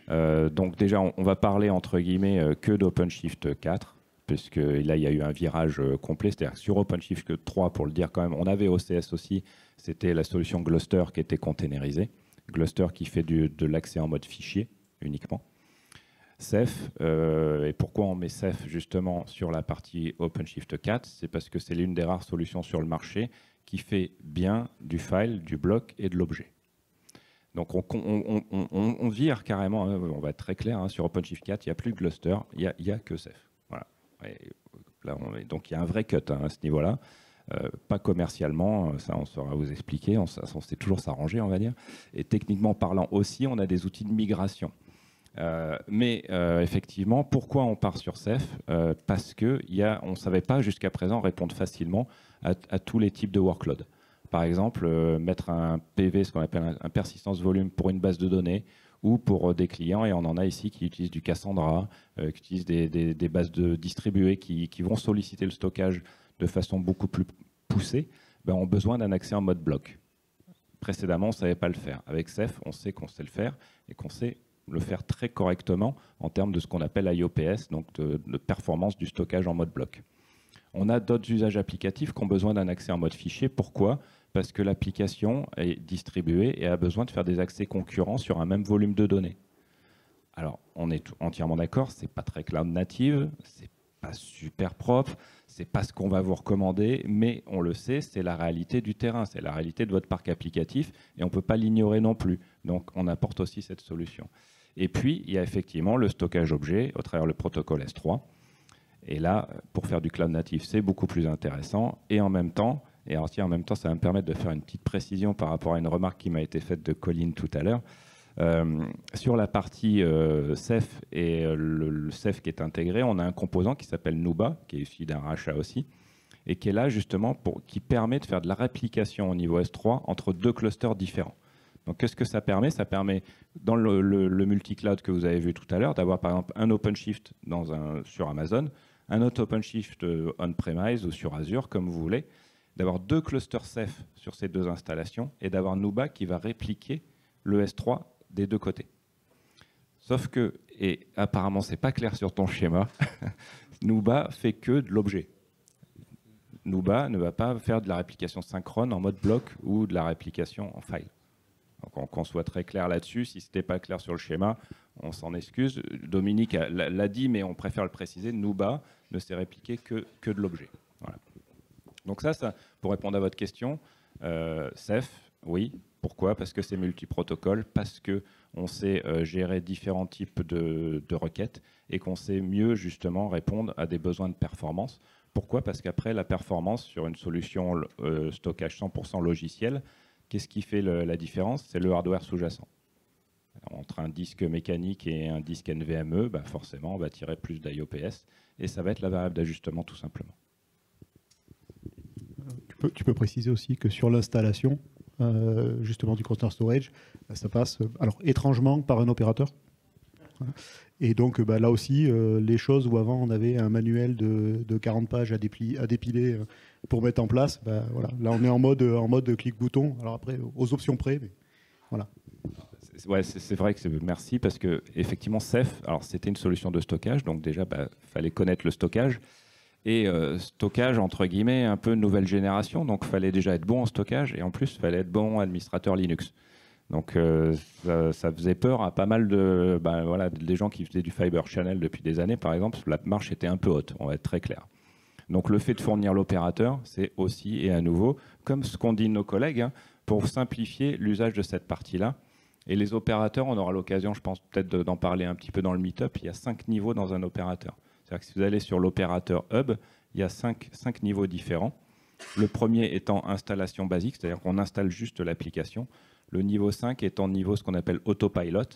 Donc déjà, on va parler entre guillemets que d'OpenShift 4. Puisque là, il y a eu un virage complet. C'est-à-dire que sur OpenShift 3, pour le dire quand même, on avait OCS aussi. C'était la solution Gluster qui était containerisée. Gluster qui fait de l'accès en mode fichier uniquement. Ceph, et pourquoi on met Ceph justement sur la partie OpenShift 4? C'est parce que c'est l'une des rares solutions sur le marché qui fait bien du file, du bloc et de l'objet. Donc on vire carrément, hein, on va être très clair, hein, sur OpenShift 4, il n'y a plus de Gluster, il n'y a que Ceph. Voilà. Là, donc il y a un vrai cut, hein, à ce niveau-là. Pas commercialement, ça on saura vous expliquer, on sait toujours s'arranger, on va dire. Et techniquement parlant aussi, on a des outils de migration. Mais effectivement, pourquoi on part sur Ceph? Parce qu'on ne savait pas jusqu'à présent répondre facilement à tous les types de workload. Par exemple, mettre un PV, ce qu'on appelle un persistance volume pour une base de données, ou pour des clients, et on en a ici qui utilisent du Cassandra, qui utilisent des bases distribuées qui vont solliciter le stockage de façon beaucoup plus poussée, ont besoin d'un accès en mode bloc. Précédemment, on ne savait pas le faire. Avec Ceph, on sait qu'on sait le faire et qu'on sait le faire très correctement en termes de ce qu'on appelle IOPS, donc de performance du stockage en mode bloc. On a d'autres usages applicatifs qui ont besoin d'un accès en mode fichier. Pourquoi? Parce que l'application est distribuée et a besoin de faire des accès concurrents sur un même volume de données. Alors, on est entièrement d'accord, c'est pas très cloud native, c'est pas super propre, c'est pas ce qu'on va vous recommander, mais on le sait, c'est la réalité du terrain, c'est la réalité de votre parc applicatif et on peut pas l'ignorer non plus. Donc, on apporte aussi cette solution. Et puis, il y a effectivement le stockage objet au travers le protocole S3. Et là, pour faire du cloud native, c'est beaucoup plus intéressant. Et en même temps, ça va me permettre de faire une petite précision par rapport à une remarque qui m'a été faite de Colline tout à l'heure. Sur la partie Ceph et le Ceph qui est intégré, on a un composant qui s'appelle Nuba, qui est issu d'un rachat aussi, et qui est là justement qui permet de faire de la réplication au niveau S3 entre deux clusters différents. Donc qu'est-ce que ça permet? Ça permet, dans le multi-cloud que vous avez vu tout à l'heure, d'avoir par exemple un OpenShift sur Amazon, un autre OpenShift on-premise ou sur Azure, comme vous voulez, d'avoir deux clusters Ceph sur ces deux installations et d'avoir Nuba qui va répliquer le S3 des deux côtés. Sauf que, et apparemment c'est pas clair sur ton schéma, Nuba fait que de l'objet. Nuba ne va pas faire de la réplication synchrone en mode bloc ou de la réplication en file. Donc qu'on soit très clair là-dessus, si ce n'était pas clair sur le schéma, on s'en excuse. Dominique l'a dit, mais on préfère le préciser, Nuba ne sait répliquer que de l'objet. Voilà. Donc ça, pour répondre à votre question, Ceph, oui. Pourquoi? Parce que c'est multi-protocole, parce qu'on sait gérer différents types de requêtes et qu'on sait mieux justement répondre à des besoins de performance. Pourquoi? Parce qu'après, la performance sur une solution stockage 100% logiciel, qu'est-ce qui fait la différence? C'est le hardware sous-jacent. Entre un disque mécanique et un disque NVMe, forcément, on va tirer plus d'IOPS et ça va être la variable d'ajustement tout simplement. Tu peux préciser aussi que sur l'installation, justement du container storage, ça passe alors étrangement par un opérateur. Et donc là aussi, les choses où avant on avait un manuel de 40 pages à dépiler pour mettre en place, voilà. Là on est en mode clic-bouton, alors après aux options près, mais Voilà. Ouais, c'est vrai que merci parce que effectivement Ceph, alors c'était une solution de stockage, donc déjà fallait connaître le stockage et stockage entre guillemets un peu nouvelle génération, donc fallait déjà être bon en stockage et en plus fallait être bon administrateur Linux. Donc ça faisait peur à pas mal de voilà, des gens qui faisaient du Fiber Channel depuis des années par exemple, la marche était un peu haute, on va être très clair. Donc le fait de fournir l'opérateur, c'est aussi et à nouveau, comme ce qu'ont dit nos collègues, hein, pour simplifier l'usage de cette partie-là. Et les opérateurs, on aura l'occasion, je pense, peut-être d'en parler un petit peu dans le meet-up. Il y a 5 niveaux dans un opérateur. C'est-à-dire que si vous allez sur l'opérateur hub, il y a 5 niveaux différents. Le premier étant installation basique, c'est-à-dire qu'on installe juste l'application. Le niveau 5 étant niveau ce qu'on appelle autopilot.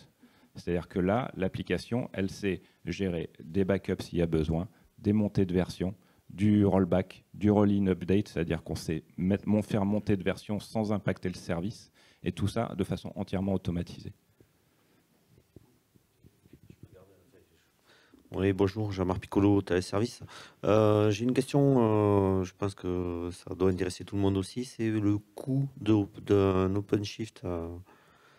C'est-à-dire que là, l'application, elle sait gérer des backups s'il y a besoin, des montées de version, du rollback, du roll-in update, c'est-à-dire qu'on sait faire monter de version sans impacter le service. Et tout ça de façon entièrement automatisée. Oui, bonjour, Jean-Marc Piccolo, Téléservice. J'ai une question, je pense que ça doit intéresser tout le monde aussi. C'est le coût d'un OpenShift.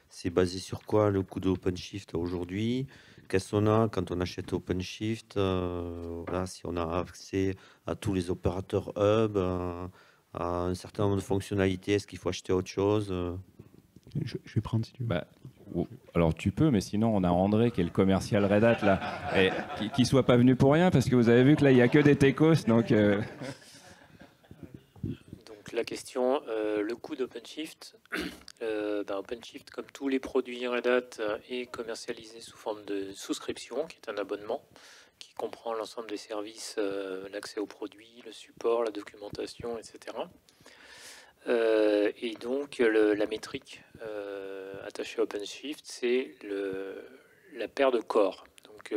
C'est basé sur quoi le coût de OpenShift aujourd'hui? Qu'est-ce qu'on a quand on achète OpenShift? Voilà, si on a accès à tous les opérateurs hub, à un certain nombre de fonctionnalités, est-ce qu'il faut acheter autre chose? Je vais prendre si tu veux. Alors tu peux, mais sinon on a André qui est le commercial Red Hat là, et qui soit pas venu pour rien parce que vous avez vu que là il y a que des techos, donc. Donc la question, le coût d'OpenShift. OpenShift, comme tous les produits Red Hat, est commercialisé sous forme de souscription, qui est un abonnement qui comprend l'ensemble des services, l'accès aux produits, le support, la documentation, etc. Et donc la métrique attachée à OpenShift, c'est la paire de corps. Donc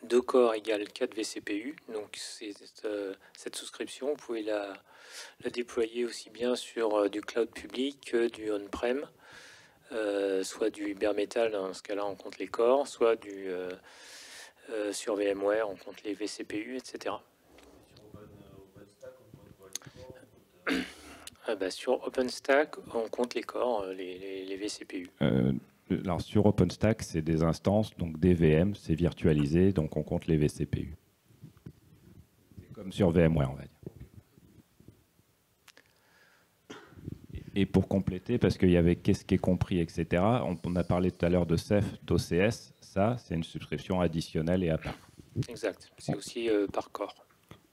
2 corps égale 4 vCPU. Donc cette souscription, vous pouvez la déployer aussi bien sur du cloud public que du on-prem, soit du bare metal, dans ce cas-là on compte les corps, soit sur VMware on compte les vCPU, etc. Sur OpenStack, on compte les corps, les vCPU. Alors sur OpenStack, c'est des instances, donc des VM, c'est virtualisé, donc on compte les vCPU. C'est comme sur VMware, on va dire. Et pour compléter, parce qu'il y avait qu'est-ce qui est compris, etc., on a parlé tout à l'heure de Ceph, d'OCS, ça, c'est une subscription additionnelle et à part. Exact, c'est aussi par corps.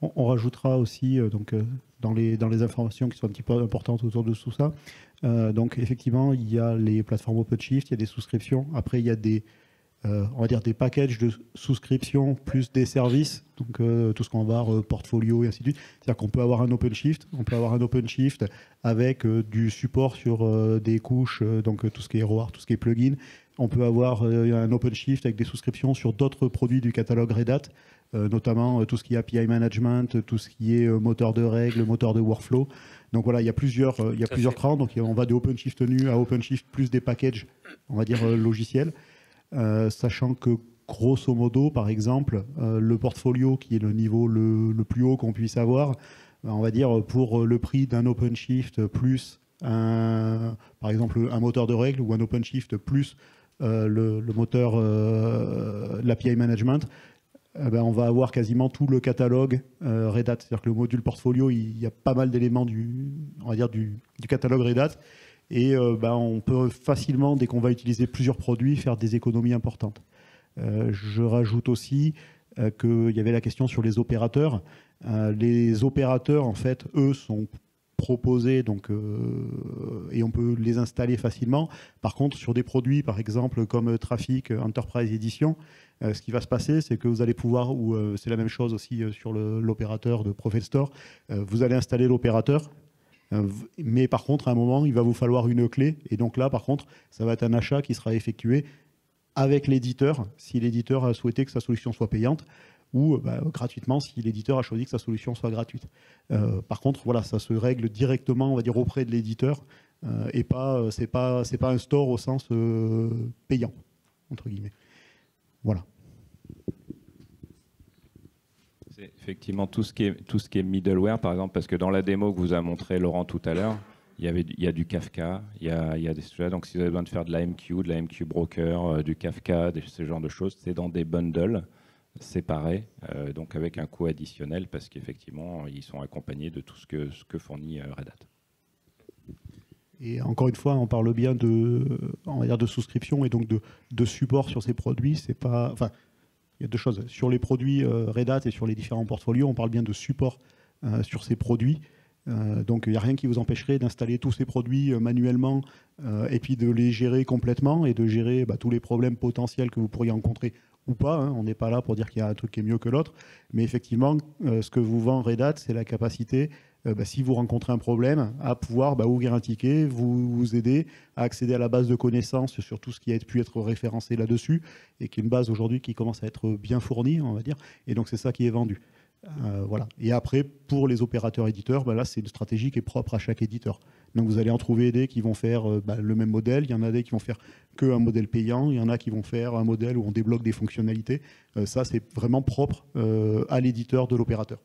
On rajoutera aussi dans les informations qui sont un petit peu importantes autour de tout ça. Donc effectivement, il y a les plateformes OpenShift, il y a des souscriptions. Après, il y a on va dire des packages de souscription plus des services. Donc tout ce qu'on va voir, portfolio et ainsi de suite. C'est-à-dire qu'on peut avoir un OpenShift, avec du support sur des couches, donc tout ce qui est ROAR, tout ce qui est plugin. On peut avoir un OpenShift avec des souscriptions sur d'autres produits du catalogue Red Hat. Notamment tout ce qui est API management, tout ce qui est moteur de règles, moteur de workflow. Donc voilà, il y a plusieurs crans. Donc on va de OpenShift nu à OpenShift plus des packages, on va dire logiciels. Sachant que grosso modo, par exemple, le portfolio qui est le niveau le plus haut qu'on puisse avoir, on va dire pour le prix d'un OpenShift plus par exemple un moteur de règles ou un OpenShift plus le moteur l'API management, on va avoir quasiment tout le catalogue Red Hat. C'est-à-dire que le module portfolio, il y a pas mal d'éléments du catalogue Red Hat. Et on peut facilement, dès qu'on va utiliser plusieurs produits, faire des économies importantes. Je rajoute aussi qu'il y avait la question sur les opérateurs. Les opérateurs, en fait, eux, sont proposés et on peut les installer facilement. Par contre, sur des produits, par exemple, comme Trafic Enterprise Edition, ce qui va se passer, c'est que vous allez pouvoir, ou c'est la même chose aussi sur l'opérateur de Profestor, vous allez installer l'opérateur, mais par contre, à un moment, il va vous falloir une clé. Et donc là, par contre, ça va être un achat qui sera effectué avec l'éditeur, si l'éditeur a souhaité que sa solution soit payante, ou gratuitement si l'éditeur a choisi que sa solution soit gratuite. Par contre, voilà, ça se règle directement, on va dire, auprès de l'éditeur, et c'est pas un store au sens payant, entre guillemets. Voilà. C'est effectivement tout ce qui est middleware, par exemple, parce que dans la démo que vous a montré Laurent tout à l'heure, Il y a du Kafka, il y a des sujets. Donc, si vous avez besoin de faire de l'AMQ, de l'AMQ Broker, du Kafka, ce genre de choses, c'est dans des bundles séparés, donc avec un coût additionnel, parce qu'effectivement, ils sont accompagnés de tout ce que fournit Red Hat. Et encore une fois, on parle bien on va dire de souscription et donc de support sur ces produits. C'est pas, enfin, il y a deux choses. Sur les produits Red Hat et sur les différents portfolios, on parle bien de support sur ces produits. Donc il n'y a rien qui vous empêcherait d'installer tous ces produits manuellement et puis de les gérer complètement et de gérer tous les problèmes potentiels que vous pourriez rencontrer ou pas. On n'est pas là pour dire qu'il y a un truc qui est mieux que l'autre. Mais effectivement, ce que vous vend Red Hat, c'est la capacité, si vous rencontrez un problème, à pouvoir ouvrir un ticket, vous aider à accéder à la base de connaissances sur tout ce qui a pu être référencé là-dessus et qui est une base aujourd'hui qui commence à être bien fournie, on va dire. Et donc c'est ça qui est vendu. Voilà. Et après, pour les opérateurs éditeurs, là, c'est une stratégie qui est propre à chaque éditeur. Donc, vous allez en trouver des qui vont faire le même modèle. Il y en a des qui vont faire qu'un modèle payant. Il y en a qui vont faire un modèle où on débloque des fonctionnalités. Ça, c'est vraiment propre à l'éditeur de l'opérateur.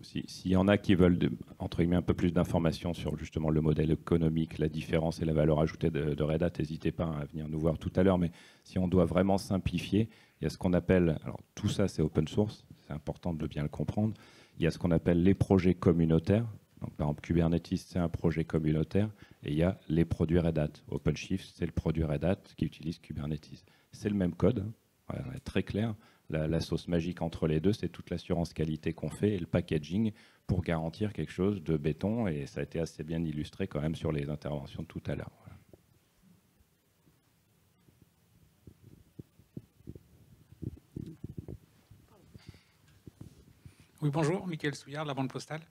S'il y en a qui veulent, entre guillemets, un peu plus d'informations sur justement le modèle économique, la différence et la valeur ajoutée de Red Hat, n'hésitez pas à venir nous voir tout à l'heure. Mais si on doit vraiment simplifier, il y a ce qu'on appelle, alors tout ça c'est open source, c'est important de bien le comprendre. Il y a ce qu'on appelle les projets communautaires. Donc, par exemple, Kubernetes, c'est un projet communautaire. Et il y a les produits Red Hat. OpenShift, c'est le produit Red Hat qui utilise Kubernetes. C'est le même code, voilà, on est très clair. La sauce magique entre les deux, c'est toute l'assurance qualité qu'on fait et le packaging pour garantir quelque chose de béton. Et ça a été assez bien illustré quand même sur les interventions de tout à l'heure. Voilà. Oui, bonjour, Mickaël Souillard, de la Banque Postale.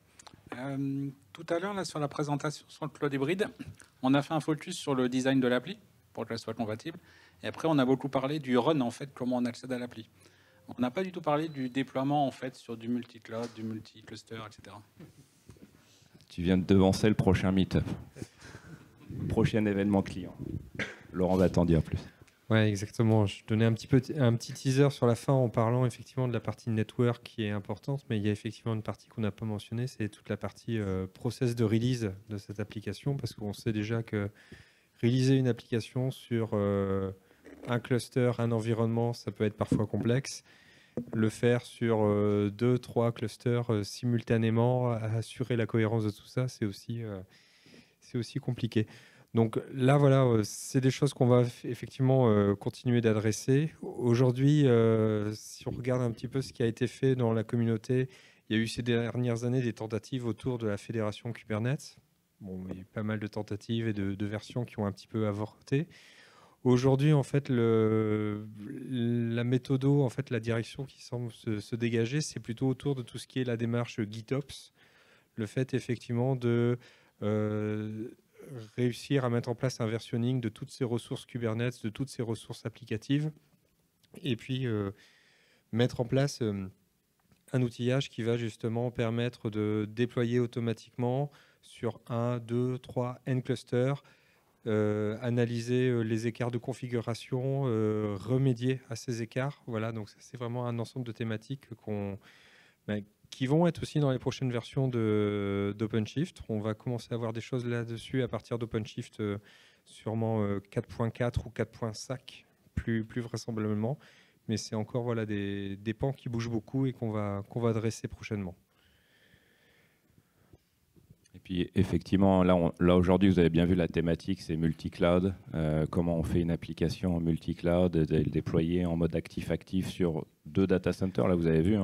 Tout à l'heure, là, sur la présentation sur le cloud hybride, on a fait un focus sur le design de l'appli pour qu'elle soit compatible. Et après, on a beaucoup parlé du run, en fait, comment on accède à l'appli. On n'a pas du tout parlé du déploiement, en fait, sur du multi-cloud, du multi-cluster, etc. Tu viens de devancer le prochain meet-up. Prochain événement client. Laurent va t'en dire plus. Ouais, exactement. Je donnais un petit teaser sur la fin en parlant effectivement de la partie network qui est importante, mais il y a effectivement une partie qu'on n'a pas mentionnée, c'est toute la partie process de release de cette application, parce qu'on sait déjà que réaliser une application sur un cluster, un environnement, ça peut être parfois complexe. Le faire sur 2-3 clusters simultanément, assurer la cohérence de tout ça, c'est aussi compliqué. Donc là, voilà, c'est des choses qu'on va effectivement continuer d'adresser. Aujourd'hui, si on regarde un petit peu ce qui a été fait dans la communauté, il y a eu ces dernières années des tentatives autour de la fédération Kubernetes. Bon, il y a eu pas mal de tentatives et de versions qui ont un petit peu avorté. Aujourd'hui, en fait, la méthodo, en fait, la direction qui semble se dégager, c'est plutôt autour de tout ce qui est la démarche GitOps. Le fait, effectivement, de réussir à mettre en place un versionning de toutes ces ressources Kubernetes, de toutes ces ressources applicatives, et puis mettre en place un outillage qui va justement permettre de déployer automatiquement sur 1, 2, 3 N clusters, analyser les écarts de configuration, remédier à ces écarts. Voilà, donc c'est vraiment un ensemble de thématiques qui vont être aussi dans les prochaines versions d'OpenShift. On va commencer à voir des choses là-dessus à partir d'OpenShift sûrement 4.4 ou 4.5 plus vraisemblablement. Mais c'est encore voilà, des pans qui bougent beaucoup et qu'on va adresser prochainement. Et puis effectivement, là aujourd'hui, vous avez bien vu la thématique, c'est multi-cloud. Comment on fait une application en multi-cloud, le déployer en mode actif-actif sur 2 data centers. Là, vous avez vu,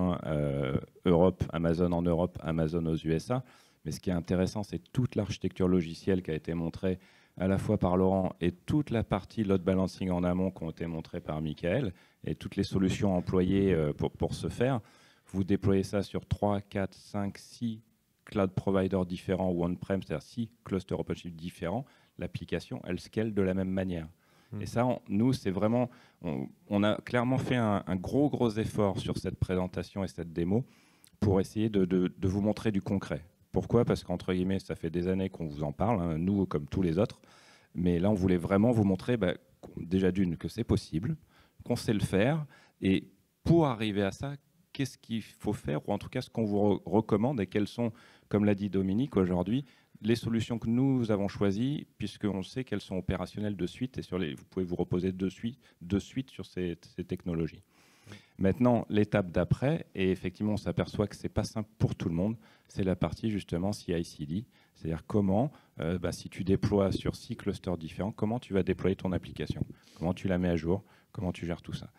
Europe, Amazon en Europe, Amazon aux USA. Mais ce qui est intéressant, c'est toute l'architecture logicielle qui a été montrée à la fois par Laurent et toute la partie load balancing en amont qui ont été montrées par Mickaël et toutes les solutions employées pour ce faire. Vous déployez ça sur 3, 4, 5, 6 cloud providers différents ou on-prem, c'est-à-dire 6 clusters OpenShift différents, l'application, elle scale de la même manière. Et ça, nous, c'est vraiment... On a clairement fait un gros effort sur cette présentation et cette démo pour essayer de vous montrer du concret. Pourquoi ? Parce qu'entre guillemets, ça fait des années qu'on vous en parle, nous comme tous les autres. Mais là, on voulait vraiment vous montrer, déjà d'une, que c'est possible, qu'on sait le faire. Et pour arriver à ça, qu'est-ce qu'il faut faire, ou en tout cas ce qu'on vous recommande et quels sont comme l'a dit Dominique, aujourd'hui, les solutions que nous avons choisies, puisqu'on sait qu'elles sont opérationnelles de suite, et vous pouvez vous reposer de suite sur ces technologies. Maintenant, l'étape d'après, et effectivement on s'aperçoit que ce n'est pas simple pour tout le monde, c'est la partie justement CI/CD, c'est-à-dire comment, si tu déploies sur 6 clusters différents, comment tu vas déployer ton application, comment tu la mets à jour, comment tu gères tout ça.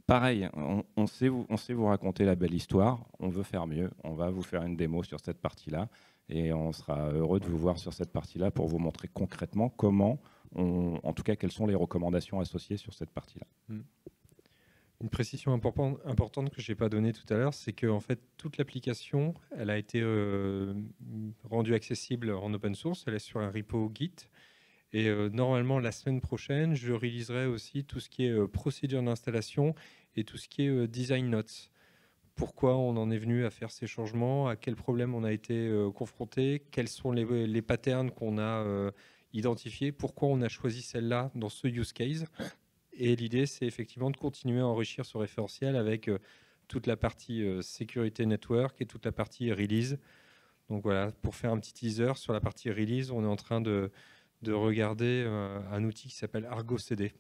Pareil, on sait vous raconter la belle histoire, on veut faire mieux, on va vous faire une démo sur cette partie-là, et on sera heureux de vous voir sur cette partie-là pour vous montrer concrètement comment, en tout cas quelles sont les recommandations associées sur cette partie-là. Une précision importante que je n'ai pas donnée tout à l'heure, c'est que en fait, toute l'application, elle a été rendue accessible en open source, elle est sur un repo Git. Et normalement, la semaine prochaine, je réaliserai aussi tout ce qui est procédure d'installation et tout ce qui est design notes. Pourquoi on en est venu à faire ces changements, à quels problèmes on a été confronté, quels sont les patterns qu'on a identifiés, pourquoi on a choisi celle-là dans ce use case. Et l'idée, c'est effectivement de continuer à enrichir ce référentiel avec toute la partie sécurité network et toute la partie release. Donc voilà, pour faire un petit teaser sur la partie release, on est en train de regarder un outil qui s'appelle Argo CD.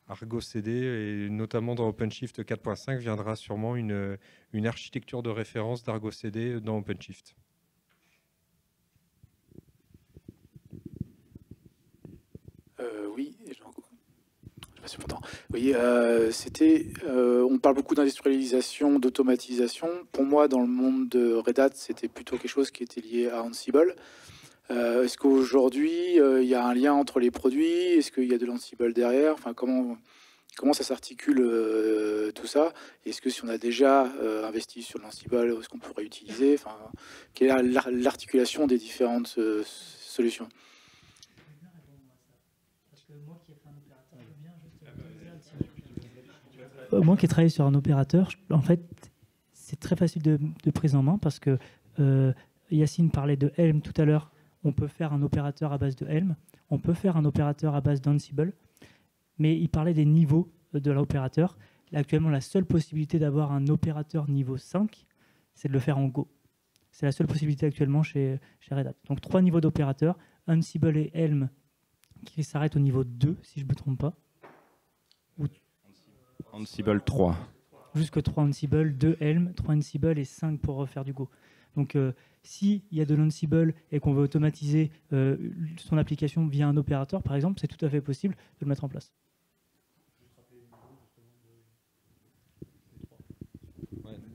Argo CD, et notamment dans OpenShift 4.5, viendra sûrement une architecture de référence d'Argo CD dans OpenShift. Oui, oui, on parle beaucoup d'industrialisation, d'automatisation. Pour moi, dans le monde de Red Hat, c'était plutôt quelque chose qui était lié à Ansible. Est-ce qu'aujourd'hui, il y a un lien entre les produits? Est-ce qu'il y a de l'Ansible derrière? Enfin, comment ça s'articule tout ça? Est-ce que si on a déjà investi sur l'Ansible, est-ce qu'on pourrait utiliser? Enfin, quelle est l'articulation des différentes solutions? Moi qui ai travaillé sur un opérateur, en fait, c'est très facile de prise en main parce que Yacine parlait de Helm tout à l'heure. On peut faire un opérateur à base de Helm, on peut faire un opérateur à base d'Ansible, mais il parlait des niveaux de l'opérateur. Actuellement, la seule possibilité d'avoir un opérateur niveau 5, c'est de le faire en Go. C'est la seule possibilité actuellement chez Red Hat. Donc 3 niveaux d'opérateurs, Ansible et Helm qui s'arrêtent au niveau 2, si je ne me trompe pas. Ansible 3. Jusque 3 Ansible, 2 Helm, 3 Ansible et 5 pour refaire du Go. Donc s'il y a de l'Ansible et qu'on veut automatiser son application via un opérateur, par exemple, c'est tout à fait possible de le mettre en place.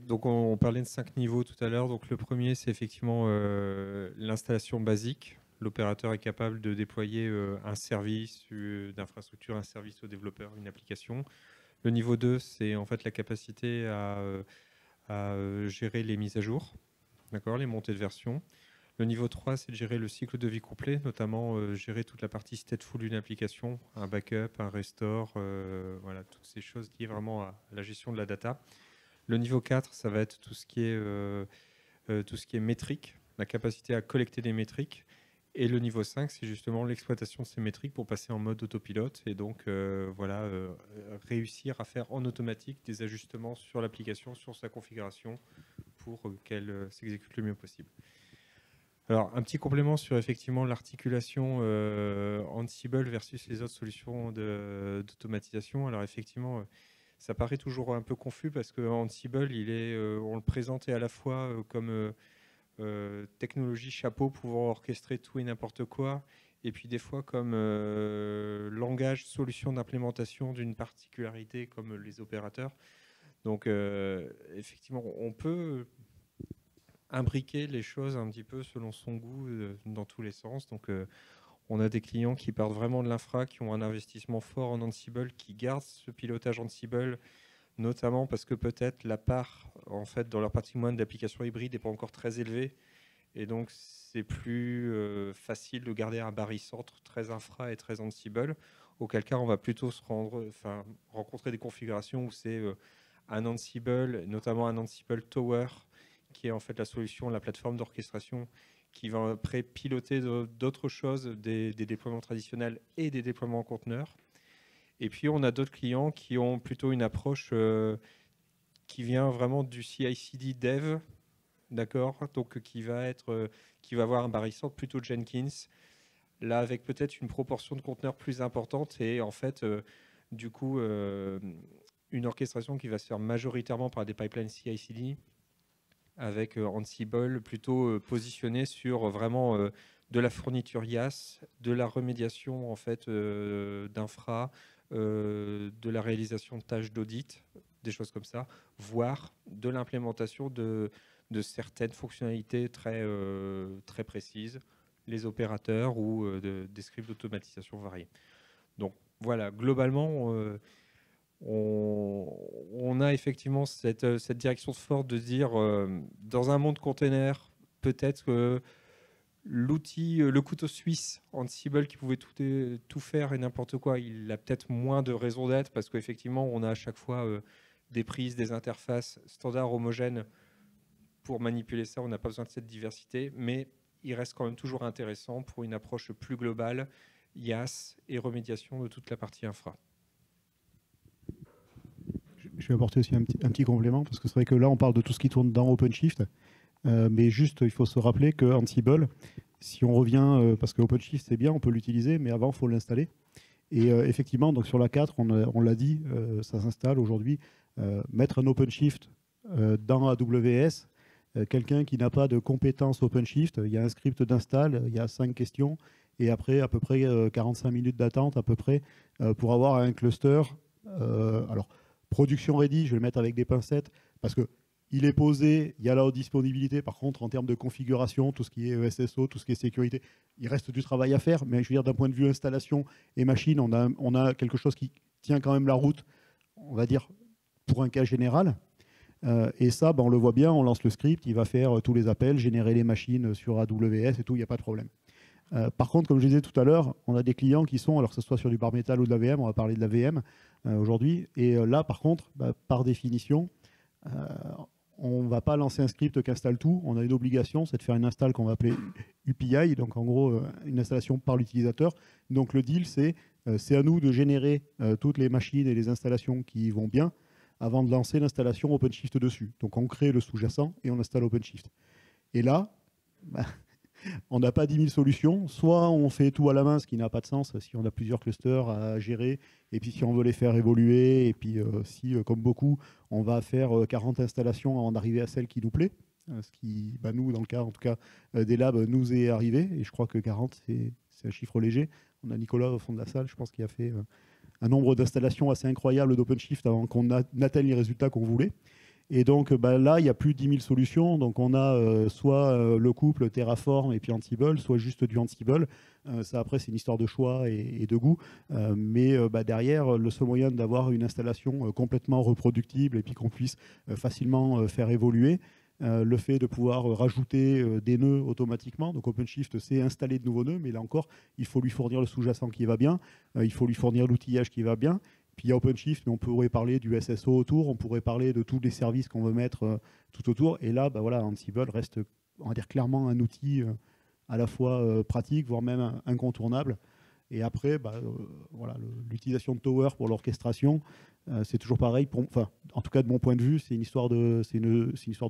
Donc on parlait de 5 niveaux tout à l'heure. Donc le premier, c'est effectivement l'installation basique. L'opérateur est capable de déployer un service d'infrastructure, un service au développeur, une application. Le niveau 2, c'est en fait la capacité à gérer les mises à jour, les montées de version. Le niveau 3, c'est de gérer le cycle de vie complet, notamment gérer toute la partie stateful d'une application, un backup, un restore, voilà, toutes ces choses liées vraiment à la gestion de la data. Le niveau 4, ça va être tout ce qui est métrique, la capacité à collecter des métriques. Et le niveau 5, c'est justement l'exploitation de ces métriques pour passer en mode autopilote et donc réussir à faire en automatique des ajustements sur l'application, sur sa configuration pour qu'elle s'exécute le mieux possible. Alors, un petit complément sur effectivement l'articulation Ansible versus les autres solutions d'automatisation. Alors effectivement, ça paraît toujours un peu confus parce que Ansible, on le présentait à la fois comme technologie chapeau pouvant orchestrer tout et n'importe quoi, et puis des fois comme langage, solution d'implémentation d'une particularité comme les opérateurs. Donc effectivement, on peut imbriquer les choses un petit peu selon son goût dans tous les sens. Donc on a des clients qui partent vraiment de l'infra, qui ont un investissement fort en Ansible, qui gardent ce pilotage Ansible, notamment parce que peut-être la part en fait dans leur patrimoine d'applications hybrides n'est pas encore très élevée, et donc c'est plus facile de garder un barycentre très infra et très Ansible, auquel cas on va plutôt rencontrer des configurations où c'est un Ansible, notamment un Ansible Tower, qui est en fait la solution, la plateforme d'orchestration qui va après piloter d'autres choses, des déploiements traditionnels et des déploiements en conteneur. Et puis, on a d'autres clients qui ont plutôt une approche qui vient vraiment du CI/CD dev d'accord, donc qui va avoir un barycentre plutôt Jenkins, là avec peut-être une proportion de conteneurs plus importante et en fait, du coup, une orchestration qui va se faire majoritairement par des pipelines CI/CD avec Ansible plutôt positionné sur vraiment de la fourniture IaaS, de la remédiation en fait d'infra, de la réalisation de tâches d'audit, des choses comme ça, voire de l'implémentation de certaines fonctionnalités très précises, les opérateurs ou des scripts d'automatisation variés. Donc voilà, globalement, on a effectivement cette direction forte de dire, dans un monde container, peut-être que l'outil, le couteau suisse Ansible qui pouvait tout faire et n'importe quoi, il a peut-être moins de raison d'être parce qu'effectivement, on a à chaque fois des prises, des interfaces standards homogènes pour manipuler ça. On n'a pas besoin de cette diversité, mais il reste quand même toujours intéressant pour une approche plus globale, IaaS et remédiation de toute la partie infra. Je vais apporter aussi un petit complément, parce que c'est vrai que là, on parle de tout ce qui tourne dans OpenShift, mais juste, il faut se rappeler que Ansible, si on revient, parce que OpenShift, c'est bien, on peut l'utiliser, mais avant, il faut l'installer. Et effectivement, donc sur la 4, on l'a dit, ça s'installe aujourd'hui. Mettre un OpenShift dans AWS, quelqu'un qui n'a pas de compétences OpenShift, il y a un script d'install, il y a 5 questions, et après, à peu près 45 minutes d'attente, à peu près, pour avoir un cluster. Alors, production ready, je vais le mettre avec des pincettes, parce qu'il est posé, il y a la haute disponibilité. Par contre, en termes de configuration, tout ce qui est SSO, tout ce qui est sécurité, il reste du travail à faire. Mais je veux dire, d'un point de vue installation et machine, on a quelque chose qui tient quand même la route, on va dire, pour un cas général. Et ça, on le voit bien, on lance le script, il va faire tous les appels, générer les machines sur AWS et tout, il n'y a pas de problème. Par contre, comme je disais tout à l'heure, on a des clients qui sont, alors que ce soit sur du bar métal ou de la VM, on va parler de la VM aujourd'hui, et là, par contre, par définition, on ne va pas lancer un script qui installe tout, on a une obligation, c'est de faire une install qu'on va appeler UPI, donc en gros, une installation par l'utilisateur. Donc le deal, c'est à nous de générer toutes les machines et les installations qui vont bien avant de lancer l'installation OpenShift dessus. Donc on crée le sous-jacent et on installe OpenShift. Et là, on n'a pas 10 000 solutions. Soit on fait tout à la main, ce qui n'a pas de sens si on a plusieurs clusters à gérer, et puis si on veut les faire évoluer, et puis si, comme beaucoup, on va faire 40 installations avant d'arriver à celle qui nous plaît, ce qui, nous, dans le cas en tout cas des labs, nous est arrivé, et je crois que 40, c'est un chiffre léger. On a Nicolas au fond de la salle, je pense qu'il a fait un nombre d'installations assez incroyable d'OpenShift avant qu'on atteigne les résultats qu'on voulait. Et donc là, il n'y a plus de 10 000 solutions. Donc on a soit le couple Terraform et puis Ansible, soit juste du Ansible. Ça, après, c'est une histoire de choix et de goût. Mais derrière, le seul moyen d'avoir une installation complètement reproductible et puis qu'on puisse facilement faire évoluer, le fait de pouvoir rajouter des nœuds automatiquement. Donc OpenShift, c'est installer de nouveaux nœuds, mais là encore, il faut lui fournir le sous-jacent qui va bien, il faut lui fournir l'outillage qui va bien. Puis il y a OpenShift, mais on pourrait parler du SSO autour, on pourrait parler de tous les services qu'on veut mettre tout autour. Et là, Ansible reste, on va dire, clairement un outil à la fois pratique, voire même incontournable. Et après, l'utilisation de Tower pour l'orchestration, c'est toujours pareil. En tout cas, de mon point de vue, c'est une histoire de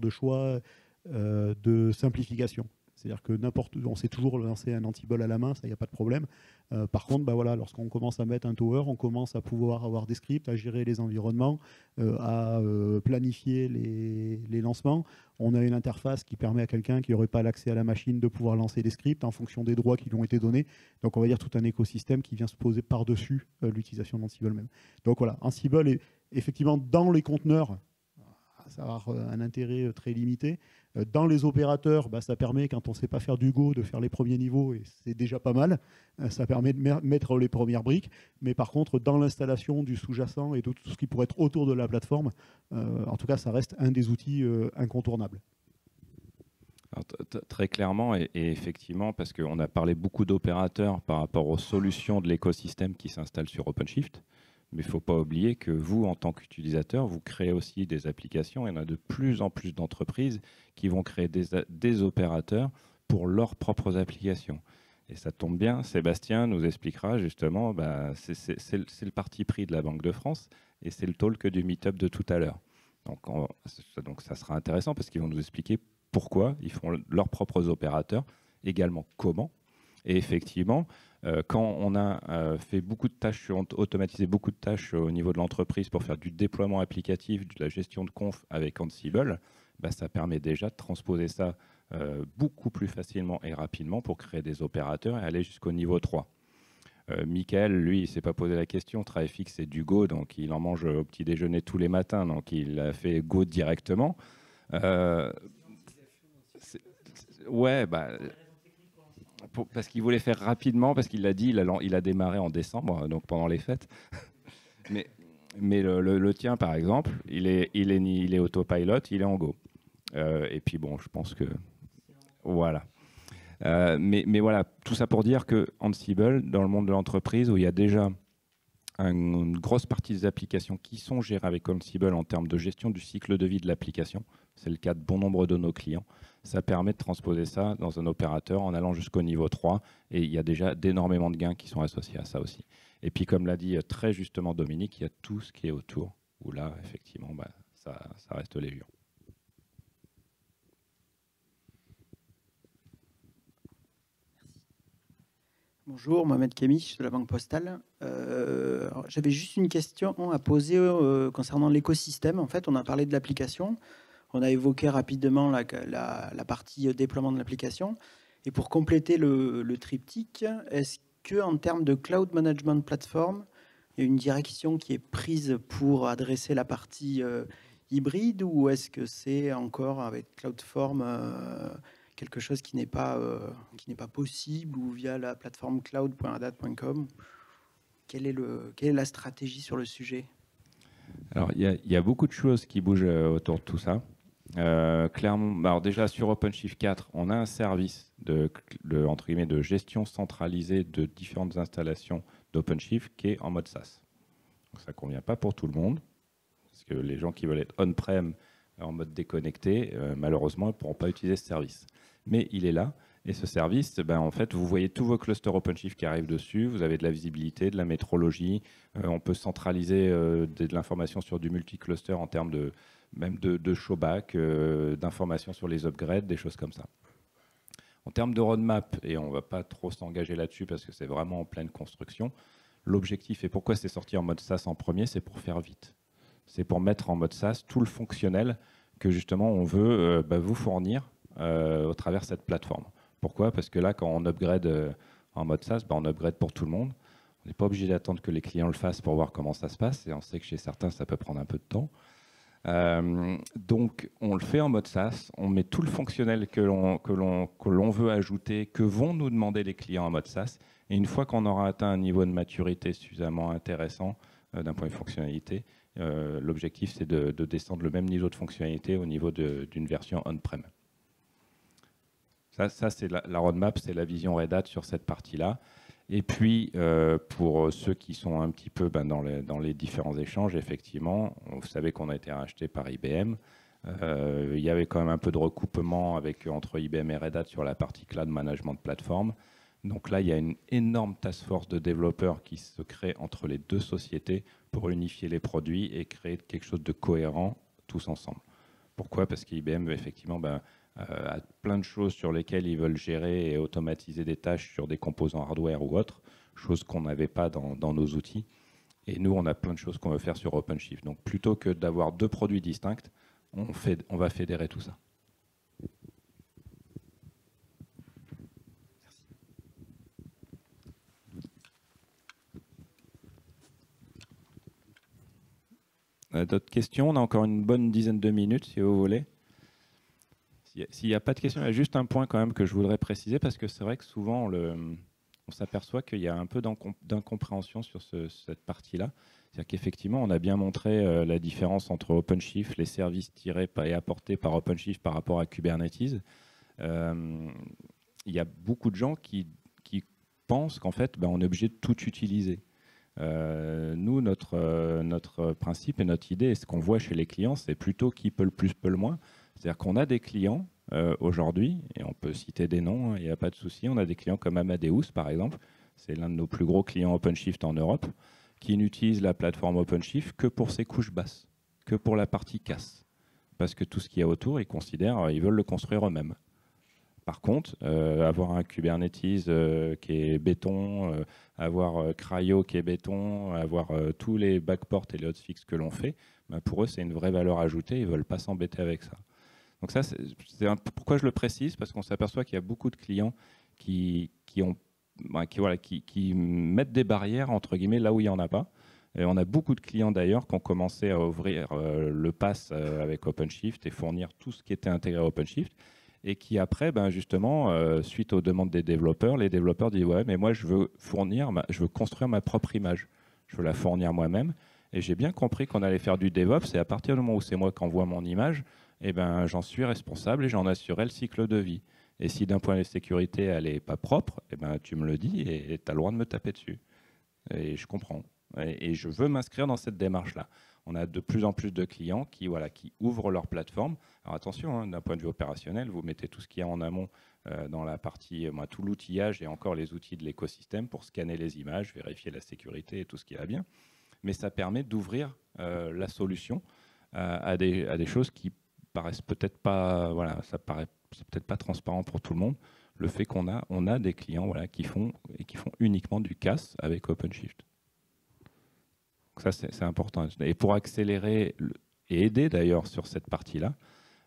choix, de simplification. C'est-à-dire que on sait toujours lancer un Ansible à la main, ça, il n'y a pas de problème. Par contre, lorsqu'on commence à mettre un tower, on commence à pouvoir avoir des scripts, à gérer les environnements, à planifier les lancements. On a une interface qui permet à quelqu'un qui n'aurait pas l'accès à la machine de pouvoir lancer des scripts en fonction des droits qui lui ont été donnés. Donc on va dire tout un écosystème qui vient se poser par-dessus l'utilisation d'Ansible même. Donc voilà, Ansible est effectivement dans les conteneurs, ça va avoir un intérêt très limité. Dans les opérateurs, ça permet, quand on ne sait pas faire du Go, de faire les premiers niveaux, et c'est déjà pas mal. Ça permet de mettre les premières briques. Mais par contre, dans l'installation du sous-jacent et de tout ce qui pourrait être autour de la plateforme, en tout cas, ça reste un des outils incontournables. Alors, très clairement, et effectivement, parce qu'on a parlé beaucoup d'opérateurs par rapport aux solutions de l'écosystème qui s'installent sur OpenShift. Mais il ne faut pas oublier que vous, en tant qu'utilisateur, vous créez aussi des applications. Il y en a de plus en plus d'entreprises qui vont créer des opérateurs pour leurs propres applications. Et ça tombe bien, Sébastien nous expliquera justement, c'est le parti pris de la Banque de France et c'est le talk du meet-up de tout à l'heure. Donc ça sera intéressant parce qu'ils vont nous expliquer pourquoi, ils font leurs propres opérateurs, également comment. Et effectivement, quand on a fait beaucoup de tâches, automatisé beaucoup de tâches au niveau de l'entreprise pour faire du déploiement applicatif, de la gestion de conf avec Ansible, bah, ça permet déjà de transposer ça beaucoup plus facilement et rapidement pour créer des opérateurs et aller jusqu'au niveau 3. Michael, lui, il ne s'est pas posé la question. TraFX, c'est du Go, donc il en mange au petit déjeuner tous les matins, donc il a fait Go directement. Ouais, bah, parce qu'il voulait faire rapidement, parce qu'il l'a dit, il a démarré en décembre, donc pendant les fêtes. mais le tien, par exemple, il est autopilot, il est en Go. Et puis bon, je pense que voilà. Mais voilà, tout ça pour dire que Ansible, dans le monde de l'entreprise, où il y a déjà une grosse partie des applications qui sont gérées avec Ansible en termes de gestion du cycle de vie de l'application, c'est le cas de bon nombre de nos clients, ça permet de transposer ça dans un opérateur en allant jusqu'au niveau 3, et il y a déjà d'énormément de gains qui sont associés à ça aussi. Et puis comme l'a dit très justement Dominique, il y a tout ce qui est autour, où là, effectivement, bah, ça reste légion. Bonjour, Mohamed Kamish de la Banque Postale. J'avais juste une question à poser concernant l'écosystème. En fait, on a parlé de l'application, on a évoqué rapidement la partie déploiement de l'application. Et pour compléter le triptyque, est-ce qu'en termes de cloud management platform, il y a une direction qui est prise pour adresser la partie hybride, ou est-ce que c'est encore avec CloudForm quelque chose qui n'est pas possible, ou via la plateforme cloud.redat.com? Quelle est la stratégie sur le sujet? Alors, il y a beaucoup de choses qui bougent autour de tout ça. Clairement, alors déjà sur OpenShift 4, on a un service entre guillemets, de gestion centralisée de différentes installations d'OpenShift qui est en mode SaaS. Donc, ça ne convient pas pour tout le monde, parce que les gens qui veulent être on-prem en mode déconnecté, malheureusement, ne pourront pas utiliser ce service. Mais il est là, et ce service, en fait, vous voyez tous vos clusters OpenShift qui arrivent dessus, vous avez de la visibilité, de la métrologie, on peut centraliser de l'information sur du multi-cluster en termes même de showback, d'informations sur les upgrades, des choses comme ça. En termes de roadmap, et on ne va pas trop s'engager là-dessus parce que c'est vraiment en pleine construction, l'objectif, et pourquoi c'est sorti en mode SaaS en premier, c'est pour faire vite. C'est pour mettre en mode SaaS tout le fonctionnel que justement on veut vous fournir au travers de cette plateforme. Pourquoi? Parce que là, quand on upgrade en mode SaaS, on upgrade pour tout le monde. On n'est pas obligé d'attendre que les clients le fassent pour voir comment ça se passe, et on sait que chez certains, ça peut prendre un peu de temps. Donc, on le fait en mode SaaS, on met tout le fonctionnel que l'on veut ajouter, que vont nous demander les clients en mode SaaS, et une fois qu'on aura atteint un niveau de maturité suffisamment intéressant d'un point de vue fonctionnalité, l'objectif, c'est de descendre le même niveau de fonctionnalité au niveau d'une version on-prem. Ça c'est la roadmap, c'est la vision Red Hat sur cette partie-là. Et puis, pour ceux qui sont un petit peu dans les différents échanges, effectivement, vous savez qu'on a été racheté par IBM. Il y avait quand même un peu de recoupement entre IBM et Red Hat sur la partie cloud management de plateforme. Donc là, il y a une énorme task force de développeurs qui se crée entre les deux sociétés pour unifier les produits et créer quelque chose de cohérent tous ensemble. Pourquoi? Parce qu'IBM, effectivement, a plein de choses sur lesquelles ils veulent gérer et automatiser des tâches sur des composants hardware ou autres, choses qu'on n'avait pas dans nos outils. Et nous, on a plein de choses qu'on veut faire sur OpenShift. Donc plutôt que d'avoir deux produits distincts, on va fédérer tout ça. D'autres questions? On a encore une bonne dizaine de minutes, si vous voulez. S'il n'y a pas de questions, il y a juste un point quand même que je voudrais préciser, parce que c'est vrai que souvent on s'aperçoit qu'il y a un peu d'incompréhension sur cette partie-là. C'est-à-dire qu'effectivement, on a bien montré la différence entre OpenShift, les services tirés et apportés par OpenShift par rapport à Kubernetes. Il y a beaucoup de gens qui pensent qu'en fait, on est obligé de tout utiliser. Nous, notre principe et notre idée, et ce qu'on voit chez les clients, c'est plutôt qui peut le plus, peut le moins. C'est-à-dire qu'on a des clients aujourd'hui, et on peut citer des noms, il n'y a pas de souci. On a des clients comme Amadeus, par exemple. C'est l'un de nos plus gros clients OpenShift en Europe, qui n'utilise la plateforme OpenShift que pour ses couches basses, que pour la partie casse. parce que tout ce qu'il y a autour, ils veulent le construire eux-mêmes. Par contre, avoir un Kubernetes qui est béton, avoir Cryo qui est béton, avoir tous les backports et les hotfix que l'on fait, ben pour eux, c'est une vraie valeur ajoutée. Ils ne veulent pas s'embêter avec ça. Donc ça, pourquoi je le précise, parce qu'on s'aperçoit qu'il y a beaucoup de clients qui mettent des barrières, entre guillemets, là où il n'y en a pas. Et on a beaucoup de clients d'ailleurs qui ont commencé à ouvrir le pass avec OpenShift et fournir tout ce qui était intégré à OpenShift. Et qui après, ben justement, suite aux demandes des développeurs, les développeurs disent « Ouais, mais moi, je veux construire ma propre image. Je veux la fournir moi-même. » Et j'ai bien compris qu'on allait faire du DevOps. Et à partir du moment où c'est moi qui envoie mon image, eh ben, j'en suis responsable et j'en assurerai le cycle de vie. Et si d'un point de vue sécurité, elle n'est pas propre, eh ben, tu me le dis et tu as le droit de me taper dessus. Et je comprends. Et je veux m'inscrire dans cette démarche-là. On a de plus en plus de clients qui ouvrent leur plateforme. Alors attention, hein, d'un point de vue opérationnel, vous mettez tout ce qu'il y a en amont dans la partie, tout l'outillage et encore les outils de l'écosystème pour scanner les images, vérifier la sécurité et tout ce qui va bien. Mais ça permet d'ouvrir la solution à des choses qui paraissent peut-être pas, c'est peut-être pas transparent pour tout le monde. Le fait qu'on a des clients qui font uniquement du CAS avec OpenShift. Donc ça, c'est important. Et pour accélérer et aider d'ailleurs sur cette partie-là,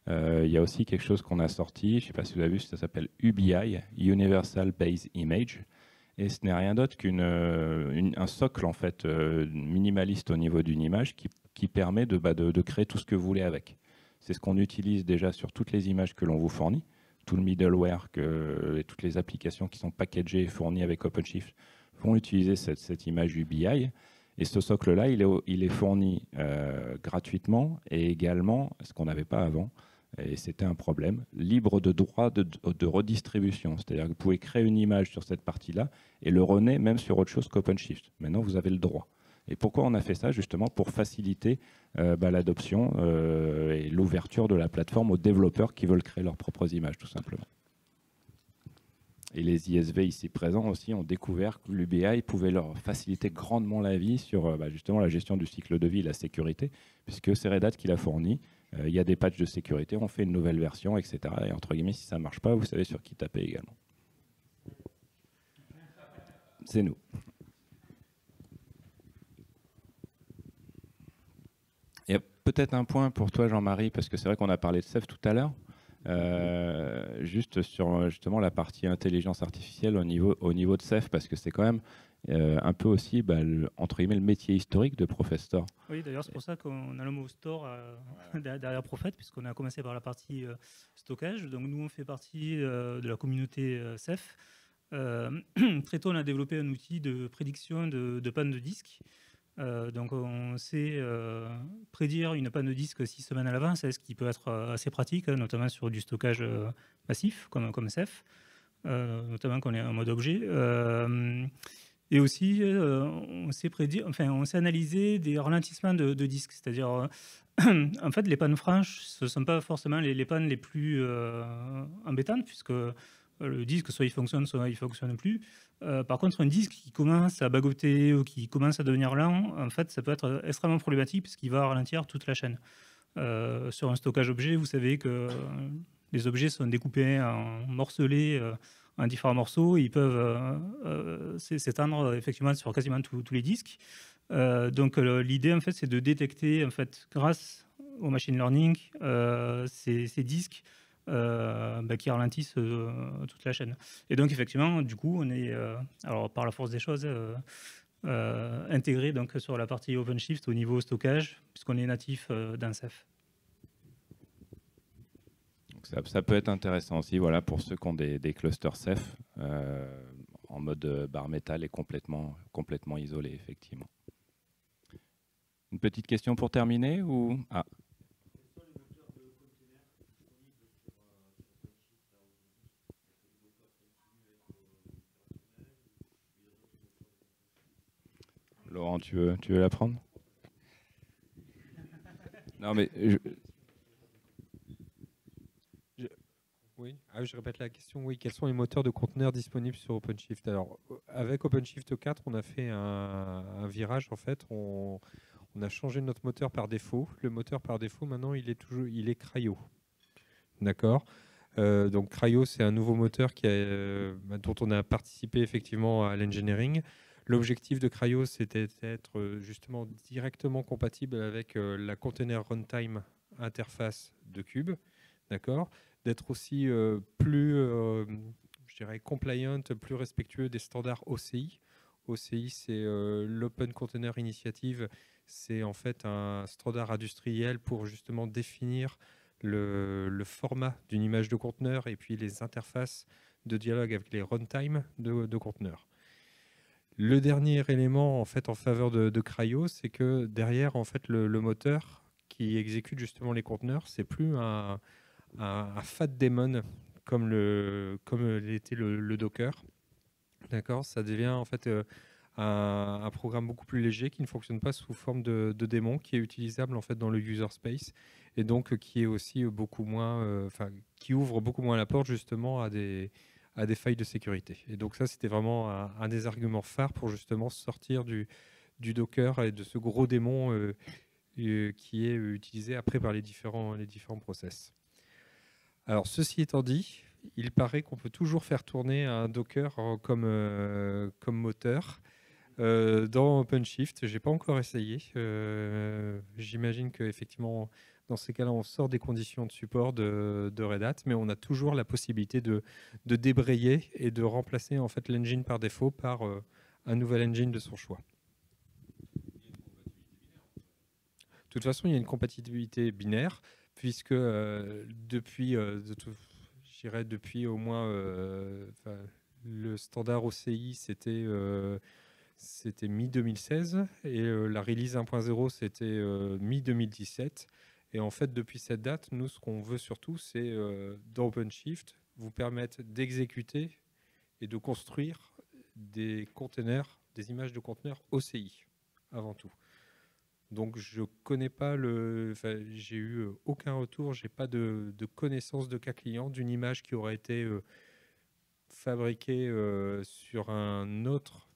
il y a aussi quelque chose qu'on a sorti, je ne sais pas si vous avez vu, ça s'appelle UBI, Universal Base Image. Et ce n'est rien d'autre qu'un socle en fait, minimaliste au niveau d'une image qui permet de créer tout ce que vous voulez avec. C'est ce qu'on utilise déjà sur toutes les images que l'on vous fournit. Tout le middleware et toutes les applications qui sont packagées et fournies avec OpenShift vont utiliser cette image UBI. Et ce socle-là, il est fourni gratuitement et également, ce qu'on n'avait pas avant, et c'était un problème, libre de droit de redistribution. C'est-à-dire que vous pouvez créer une image sur cette partie-là et le renaître même sur autre chose qu'OpenShift. Maintenant, vous avez le droit. Et pourquoi on a fait ça? Justement pour faciliter l'adoption et l'ouverture de la plateforme aux développeurs qui veulent créer leurs propres images, tout simplement. Et les ISV ici présents aussi ont découvert que l'UBI pouvait leur faciliter grandement la vie sur justement la gestion du cycle de vie et la sécurité, puisque c'est Red Hat qui l'a fourni. Il y a des patchs de sécurité, on fait une nouvelle version, etc. Et entre guillemets, si ça ne marche pas, vous savez sur qui taper également. C'est nous. Il y a peut-être un point pour toi, Jean-Marie, parce que c'est vrai qu'on a parlé de Ceph tout à l'heure. Juste sur justement la partie intelligence artificielle au niveau de Ceph, parce que c'est quand même un peu aussi entre guillemets le métier historique de Professor. Oui, d'ailleurs c'est pour ça qu'on a le mot store derrière Prophet, puisqu'on a commencé par la partie stockage. Donc nous on fait partie de la communauté Ceph. Très tôt on a développé un outil de prédiction de panne de disque. Donc on sait prédire une panne de disque 6 semaines à l'avance, ce qui peut être assez pratique, notamment sur du stockage massif comme Ceph, notamment quand on est en mode objet. Et aussi, on sait analyser des ralentissements de disques, c'est-à-dire en fait les pannes franches, ce ne sont pas forcément les pannes les plus embêtantes, puisque le disque, soit il fonctionne, soit il ne fonctionne plus. Par contre, un disque qui commence à bagoter ou qui commence à devenir lent, en fait, ça peut être extrêmement problématique puisqu'il va ralentir toute la chaîne. Sur un stockage objet, vous savez que les objets sont découpés en morcelés, en différents morceaux. Ils peuvent s'étendre effectivement sur quasiment tous les disques. Donc, l'idée, en fait, c'est de détecter, en fait, grâce au machine learning, ces disques qui ralentissent toute la chaîne. Et donc effectivement, du coup, on est, alors par la force des choses, intégré donc sur la partie OpenShift au niveau stockage, puisqu'on est natif dans Ceph. Donc ça peut être intéressant aussi, voilà, pour ceux qui ont des clusters Ceph en mode bare métal et complètement isolé, effectivement. Une petite question pour terminer ou Laurent, tu veux la prendre? Non, mais Oui, je répète la question. Oui, quels sont les moteurs de conteneurs disponibles sur OpenShift? Alors, avec OpenShift 4, on a fait un virage. En fait, on On a changé notre moteur par défaut. Le moteur par défaut, maintenant, il est Cryo. D'accord. Donc Cryo, c'est un nouveau moteur dont on a participé effectivement à l'engineering. L'objectif de Cryo, c'était d'être justement directement compatible avec la container runtime interface de Cube, d'accord, d'être aussi plus, je dirais, compliant, plus respectueux des standards OCI. OCI, c'est l'Open Container Initiative. C'est en fait un standard industriel pour justement définir le format d'une image de conteneur et puis les interfaces de dialogue avec les runtime de conteneurs. Le dernier élément en fait en faveur de Cryo, c'est que derrière en fait le moteur qui exécute justement les conteneurs, c'est plus un fat daemon comme l'était le Docker. D'accord, ça devient en fait un programme beaucoup plus léger qui ne fonctionne pas sous forme de démon, qui est utilisable en fait dans le user space et donc qui est aussi beaucoup moins, qui ouvre beaucoup moins la porte justement à des failles de sécurité. Et donc ça, c'était vraiment un des arguments phares pour justement sortir du Docker et de ce gros démon qui est utilisé après par les différents process. Alors ceci étant dit, il paraît qu'on peut toujours faire tourner un Docker comme moteur. Dans OpenShift, je n'ai pas encore essayé. J'imagine qu'effectivement, dans ces cas-là, on sort des conditions de support de Red Hat, mais on a toujours la possibilité de débrayer et de remplacer en fait l'engine par défaut par un nouvel engine de son choix. De toute façon, il y a une compatibilité binaire, puisque depuis au moins le standard OCI, c'était mi-2016 et la release 1.0, c'était mi-2017. Et en fait, depuis cette date, nous, ce qu'on veut surtout, c'est dans OpenShift, vous permettre d'exécuter et de construire des containers, des images de conteneurs OCI, avant tout. Donc, je connais pas j'ai eu aucun retour, j'ai pas de connaissance de cas client d'une image qui aurait été fabriquée sur un autre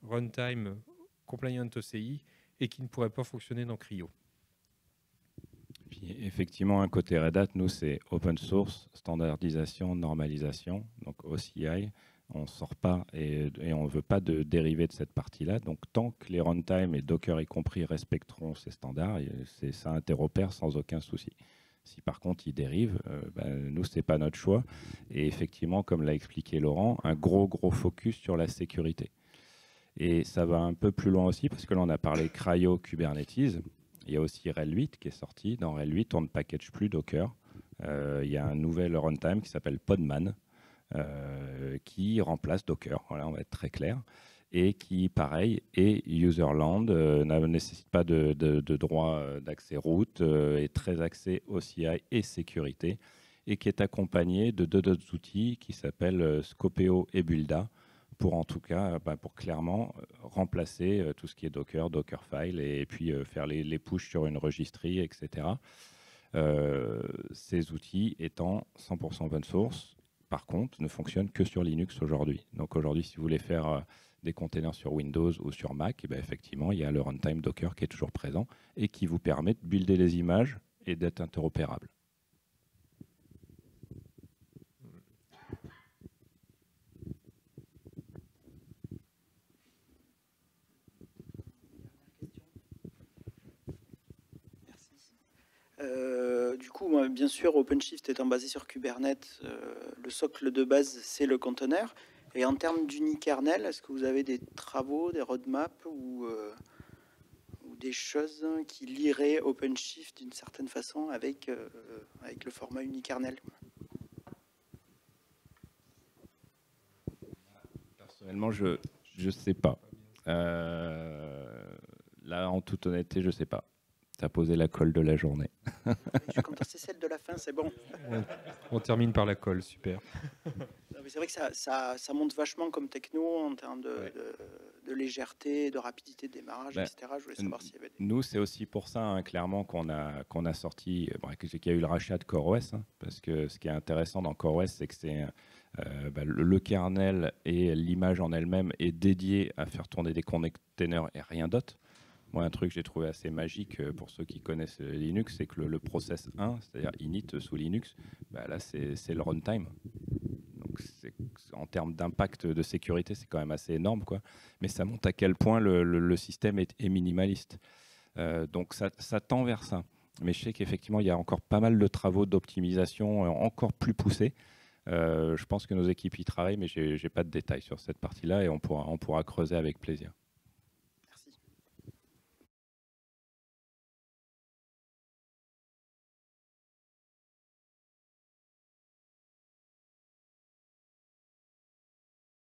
runtime compliant OCI et qui ne pourrait pas fonctionner dans Cryo. Puis effectivement, un côté Red Hat, nous, c'est open source, standardisation, normalisation, donc OCI. On ne sort pas et on ne veut pas de dériver de cette partie-là. Donc, tant que les runtime et Docker y compris respecteront ces standards, ça interopère sans aucun souci. Si par contre ils dérivent, nous, ce n'est pas notre choix. Et effectivement, comme l'a expliqué Laurent, un gros focus sur la sécurité. Et ça va un peu plus loin aussi, parce que là, on a parlé Cryo, Kubernetes. Il y a aussi RHEL 8 qui est sorti. Dans RHEL 8, on ne package plus Docker. Il y a un nouvel runtime qui s'appelle Podman, qui remplace Docker, voilà, on va être très clair, et qui, pareil, est userland, ne nécessite pas de droit d'accès root, est très axé OCI et sécurité, et qui est accompagné de deux autres outils qui s'appellent Scopeo et Bulda, pour en tout cas, pour clairement remplacer tout ce qui est Docker, Dockerfile, et puis faire les push sur une registrie, etc. Ces outils étant 100% open source, par contre, ne fonctionnent que sur Linux aujourd'hui. Donc aujourd'hui, si vous voulez faire des containers sur Windows ou sur Mac, effectivement, il y a le runtime Docker qui est toujours présent et qui vous permet de builder les images et d'être interopérable. Du coup, moi, bien sûr, OpenShift étant basé sur Kubernetes, le socle de base, c'est le conteneur. Et en termes d'unikernel, est-ce que vous avez des travaux, des roadmaps ou des choses qui lieraient OpenShift d'une certaine façon avec le format unikernel? Personnellement, je ne sais pas. Là, en toute honnêteté, je ne sais pas. Tu as posé la colle de la journée. Je compte, c'est celle de la fin, c'est bon. On termine par la colle, super. C'est vrai que ça monte vachement comme techno en termes de légèreté, de rapidité de démarrage, etc. Je voulais savoir s'il y avait des... Nous, c'est aussi pour ça, clairement, qu'on a sorti, qu'il y a eu le rachat de CoreOS, parce que ce qui est intéressant dans CoreOS, c'est que c'est le kernel et l'image en elle-même est dédié à faire tourner des containers et rien d'autre. Moi, un truc que j'ai trouvé assez magique pour ceux qui connaissent Linux, c'est que le process 1, c'est-à-dire init sous Linux, bah là, c'est le runtime. Donc, en termes d'impact de sécurité, c'est quand même assez énorme, quoi. Mais ça montre à quel point le système est minimaliste. Donc, ça tend vers ça. Mais je sais qu'effectivement, il y a encore pas mal de travaux d'optimisation encore plus poussés. Je pense que nos équipes y travaillent, mais je n'ai pas de détails sur cette partie-là et on pourra creuser avec plaisir.